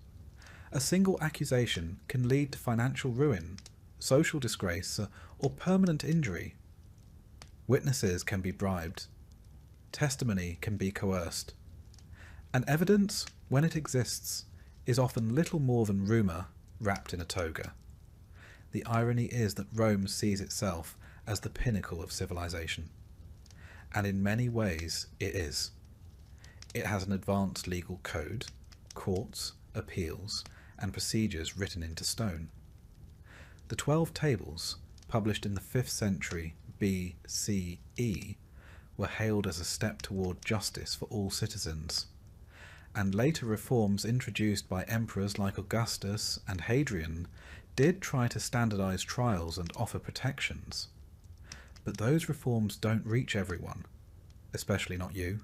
A single accusation can lead to financial ruin, social disgrace, or permanent injury. Witnesses can be bribed. Testimony can be coerced. And evidence, when it exists, is often little more than rumour wrapped in a toga. The irony is that Rome sees itself as the pinnacle of civilization. And in many ways it is. It has an advanced legal code, courts, appeals, and procedures written into stone. The 12 tables, published in the 5th century BCE, were hailed as a step toward justice for all citizens, and later reforms introduced by emperors like Augustus and Hadrian did try to standardize trials and offer protections. But those reforms don't reach everyone, especially not you.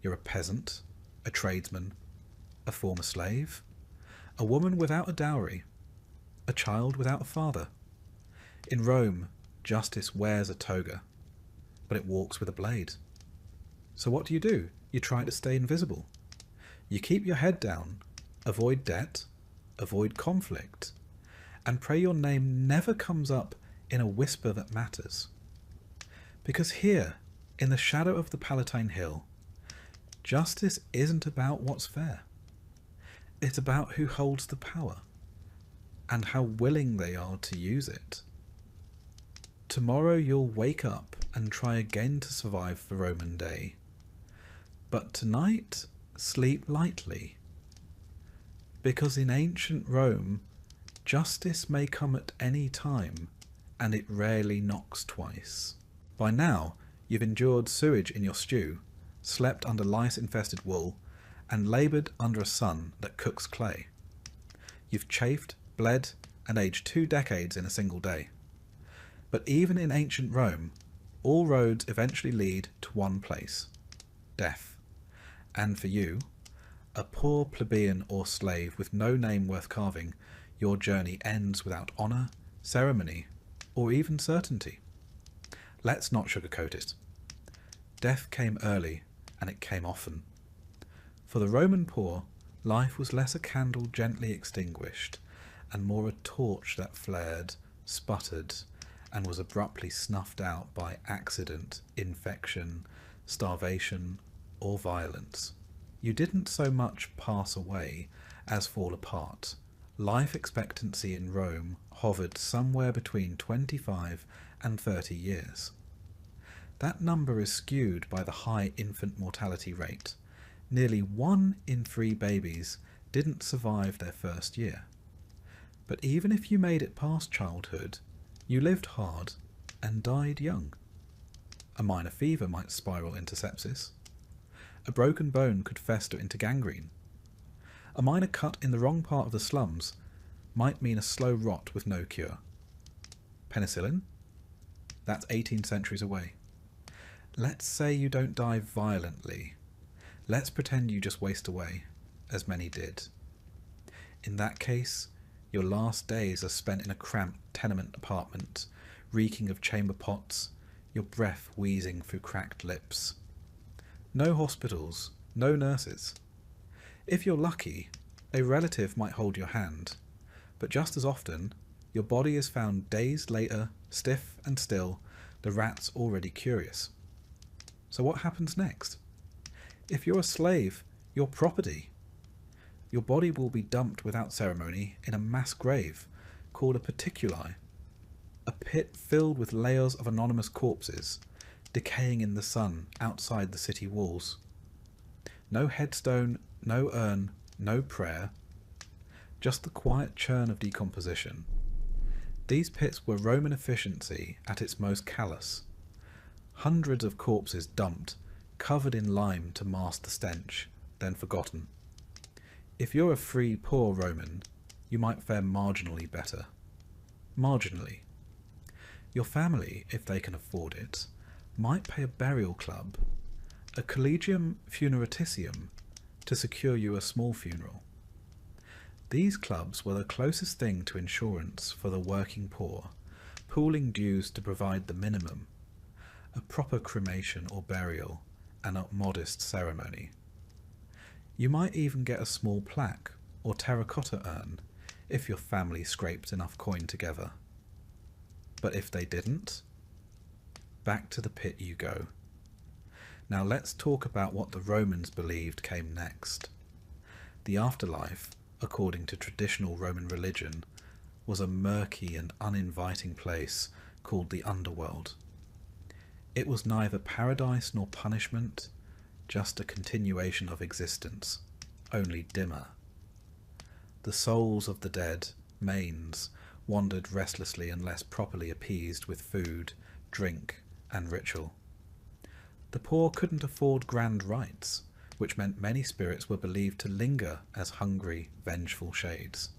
You're a peasant, a tradesman, a former slave, a woman without a dowry, a child without a father. In Rome, justice wears a toga, but it walks with a blade. So what do? You try to stay invisible. You keep your head down, avoid debt, avoid conflict, and pray your name never comes up in a whisper that matters. Because here, in the shadow of the Palatine Hill, justice isn't about what's fair. It's about who holds the power, and how willing they are to use it. Tomorrow you'll wake up and try again to survive the Roman day. But tonight, sleep lightly. Because in ancient Rome, justice may come at any time, and it rarely knocks twice. By now, you've endured sewage in your stew, slept under lice-infested wool, and laboured under a sun that cooks clay. You've chafed, bled, and aged 2 decades in a single day. But even in ancient Rome, all roads eventually lead to one place, death. And for you, a poor plebeian or slave with no name worth carving, your journey ends without honour, ceremony, or even certainty. Let's not sugarcoat it. Death came early, and it came often. For the Roman poor, life was less a candle gently extinguished, and more a torch that flared, sputtered, and was abruptly snuffed out by accident, infection, starvation, or violence. You didn't so much pass away as fall apart. Life expectancy in Rome hovered somewhere between 25 and 30 years. That number is skewed by the high infant mortality rate. Nearly 1 in 3 babies didn't survive their first year. But even if you made it past childhood, you lived hard and died young. A minor fever might spiral into sepsis. A broken bone could fester into gangrene. A minor cut in the wrong part of the slums might mean a slow rot with no cure. Penicillin? That's 18 centuries away. Let's say you don't die violently. Let's pretend you just waste away, as many did. In that case, your last days are spent in a cramped tenement apartment, reeking of chamber pots, your breath wheezing through cracked lips. No hospitals, no nurses. If you're lucky, a relative might hold your hand, but just as often, your body is found days later, stiff and still, the rats already curious. So what happens next? If you're a slave, you're property. Your body will be dumped without ceremony in a mass grave called a paticuli, a pit filled with layers of anonymous corpses, decaying in the sun outside the city walls. No headstone, no urn, no prayer, just the quiet churn of decomposition. These pits were Roman efficiency at its most callous. Hundreds of corpses dumped, covered in lime to mask the stench, then forgotten. If you're a free, poor Roman, you might fare marginally better. Marginally. Your family, if they can afford it, might pay a burial club, a collegium funeraticium, to secure you a small funeral. These clubs were the closest thing to insurance for the working poor, pooling dues to provide the minimum, a proper cremation or burial, and a modest ceremony. You might even get a small plaque or terracotta urn if your family scraped enough coin together. But if they didn't, back to the pit you go. Now let's talk about what the Romans believed came next. The afterlife, according to traditional Roman religion, was a murky and uninviting place called the underworld. It was neither paradise nor punishment, just a continuation of existence, only dimmer. The souls of the dead, manes, wandered restlessly unless properly appeased with food, drink, and ritual. The poor couldn't afford grand rites, which meant many spirits were believed to linger as hungry, vengeful shades.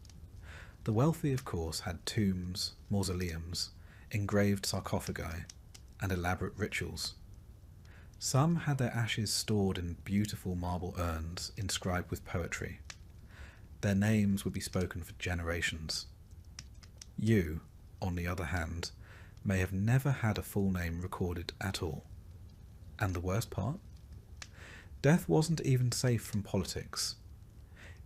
The wealthy, of course, had tombs, mausoleums, engraved sarcophagi, and elaborate rituals. Some had their ashes stored in beautiful marble urns inscribed with poetry. Their names would be spoken for generations. You, on the other hand, may have never had a full name recorded at all. And the worst part? Death wasn't even safe from politics.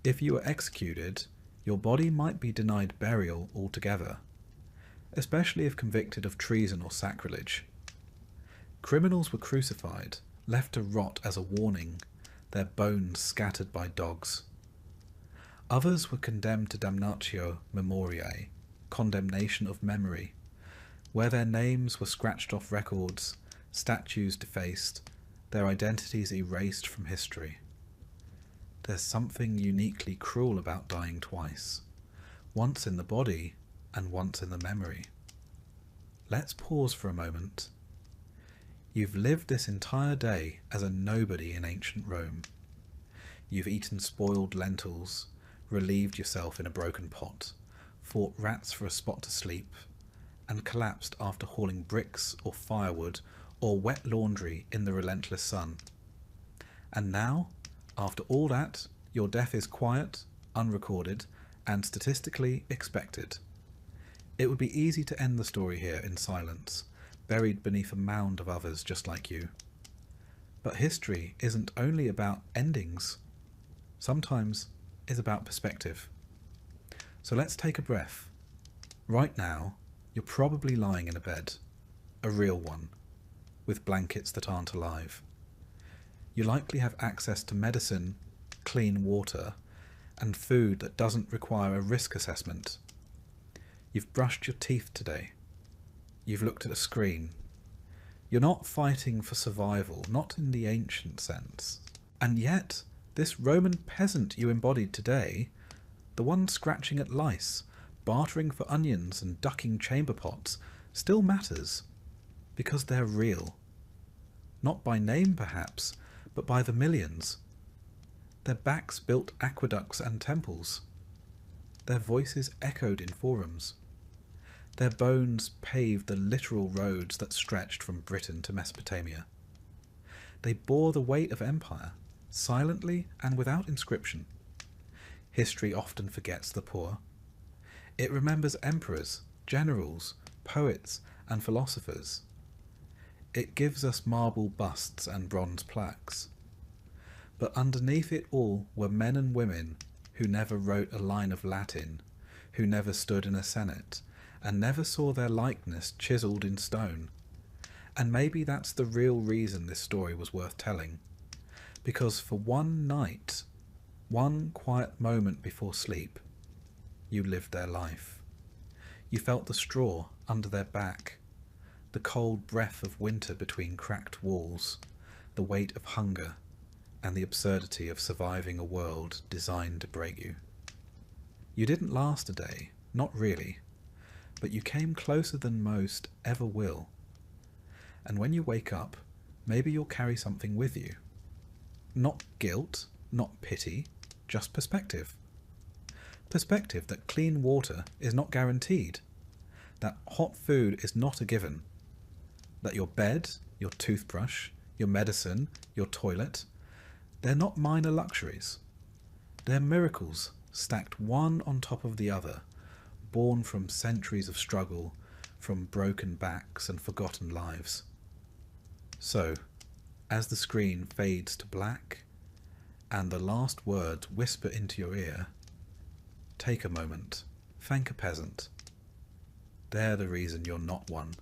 If you were executed, your body might be denied burial altogether, especially if convicted of treason or sacrilege. Criminals were crucified, left to rot as a warning, their bones scattered by dogs. Others were condemned to damnatio memoriae, condemnation of memory, where their names were scratched off records, statues defaced, their identities erased from history. There's something uniquely cruel about dying twice, once in the body and once in the memory. Let's pause for a moment. You've lived this entire day as a nobody in ancient Rome. You've eaten spoiled lentils, relieved yourself in a broken pot, fought rats for a spot to sleep, and collapsed after hauling bricks or firewood or wet laundry in the relentless sun. And now, after all that, your death is quiet, unrecorded, and statistically expected. It would be easy to end the story here in silence, buried beneath a mound of others just like you. But history isn't only about endings. Sometimes it's about perspective. So let's take a breath. Right now, you're probably lying in a bed, a real one, with blankets that aren't alive. You likely have access to medicine, clean water, and food that doesn't require a risk assessment. You've brushed your teeth today. You've looked at a screen. You're not fighting for survival, not in the ancient sense. And yet, this Roman peasant you embodied today, the one scratching at lice, bartering for onions and ducking chamber pots, still matters, because they're real. Not by name, perhaps, but by the millions. Their backs built aqueducts and temples. Their voices echoed in forums. Their bones paved the literal roads that stretched from Britain to Mesopotamia. They bore the weight of empire, silently and without inscription. History often forgets the poor. It remembers emperors, generals, poets, and philosophers. It gives us marble busts and bronze plaques. But underneath it all were men and women who never wrote a line of Latin, who never stood in a senate, and never saw their likeness chiselled in stone. And maybe that's the real reason this story was worth telling. Because for one night, one quiet moment before sleep, you lived their life. You felt the straw under their back, the cold breath of winter between cracked walls, the weight of hunger, and the absurdity of surviving a world designed to break you. You didn't last a day, not really, but you came closer than most ever will. And when you wake up, maybe you'll carry something with you. Not guilt, not pity, just perspective. Perspective that clean water is not guaranteed, that hot food is not a given, that your bed, your toothbrush, your medicine, your toilet, they're not minor luxuries. They're miracles stacked one on top of the other, born from centuries of struggle, from broken backs and forgotten lives. So, as the screen fades to black, and the last words whisper into your ear, take a moment, thank a peasant. They're the reason you're not one.